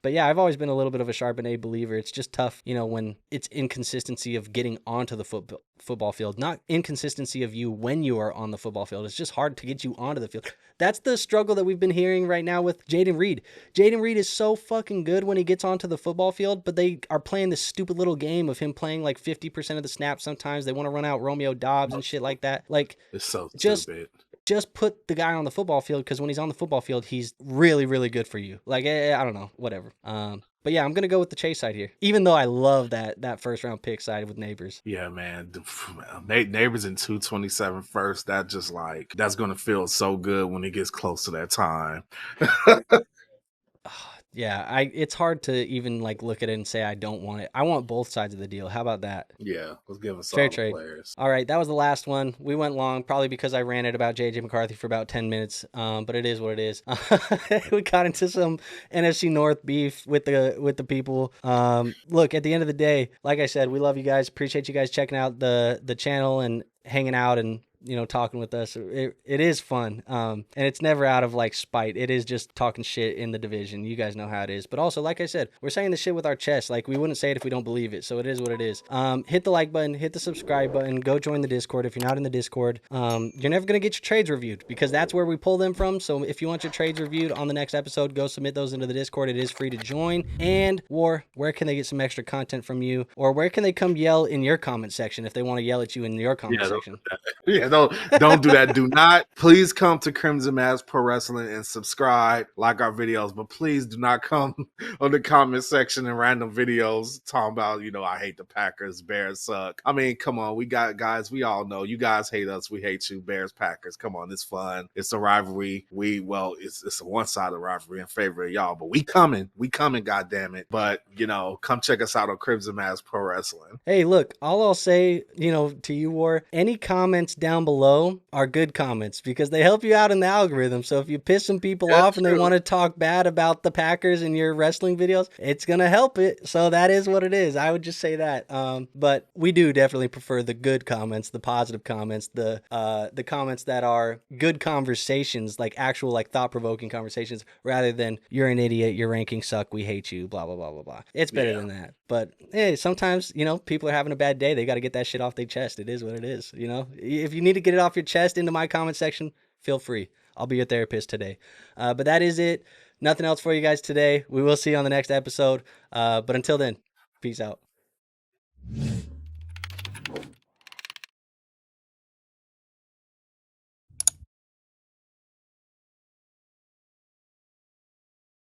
But yeah, I've always been a little bit of a Charbonnet believer. It's just tough, when it's inconsistency of getting onto the football field, not inconsistency of you when you are on the football field. It's just hard to get you onto the field. That's the struggle that we've been hearing right now with Jayden Reed. Jayden Reed is so fucking good when he gets onto the football field, but they are playing this stupid little game of him playing like 50% of the snaps sometimes. They want to run out Romeo Dobbs and shit like that. Like, it's so stupid. Just put the guy on the football field because when he's on the football field, he's really, really good for you. Like, I don't know, whatever. But yeah, I'm going to go with the Chase side here, even though I love that first round pick side with Nabers. Yeah, man. Nabers in 227 first. That's going to feel so good when it gets close to that time. Yeah, it's hard to even like look at it and say I don't want it. I want both sides of the deal. How about that? Yeah, let's give us fair all trade. The players. All right, that was the last one. We went long, probably because I ranted about JJ McCarthy for about 10 minutes. But it is what it is. We got into some NFC North beef with the people. Look, at the end of the day, like I said, we love you guys. Appreciate you guys checking out the channel and hanging out and talking with us. It is fun. And it's never out of like spite. It is just talking shit in the division. You guys know how it is. But also, like I said, we're saying the shit with our chest. Like, we wouldn't say it if we don't believe it. So it is what it is. Hit the like button, hit the subscribe button, go join the Discord. If you're not in the Discord, you're never going to get your trades reviewed, because that's where we pull them from. So if you want your trades reviewed on the next episode, go submit those into the Discord. It is free to join. And War, where can they get some extra content from you, or where can they come yell in your comment section if they want to yell at you in your comment section? Don't do that. Do not. Please come to Crimson Mask Pro Wrestling and subscribe, like our videos, but please do not come on the comment section and random videos talking about, I hate the Packers, Bears suck. I mean, come on. We got guys, we all know you guys hate us. We hate you, Bears, Packers. Come on, it's fun. It's a rivalry. It's a one-sided rivalry in favor of y'all, but we coming, goddammit. But, come check us out on Crimson Mask Pro Wrestling. Hey, look, all I'll say, to you, War, any comments down below are good comments, because they help you out in the algorithm. So if you piss some people off and they want to talk bad about the Packers in your wrestling videos, it's going to help it. So that is what it is. I would just say that. But we do definitely prefer the good comments, the positive comments, the comments that are good conversations, like actual, like thought-provoking conversations, rather than "you're an idiot, your rankings suck, we hate you, blah, blah, blah, blah, blah." It's better than that. But hey, sometimes, people are having a bad day. They got to get that shit off their chest. It is what it is. If you need to get it off your chest into my comment section, feel free. I'll be your therapist today. But that is it. Nothing else for you guys today. We will see you on the next episode. But until then, peace out.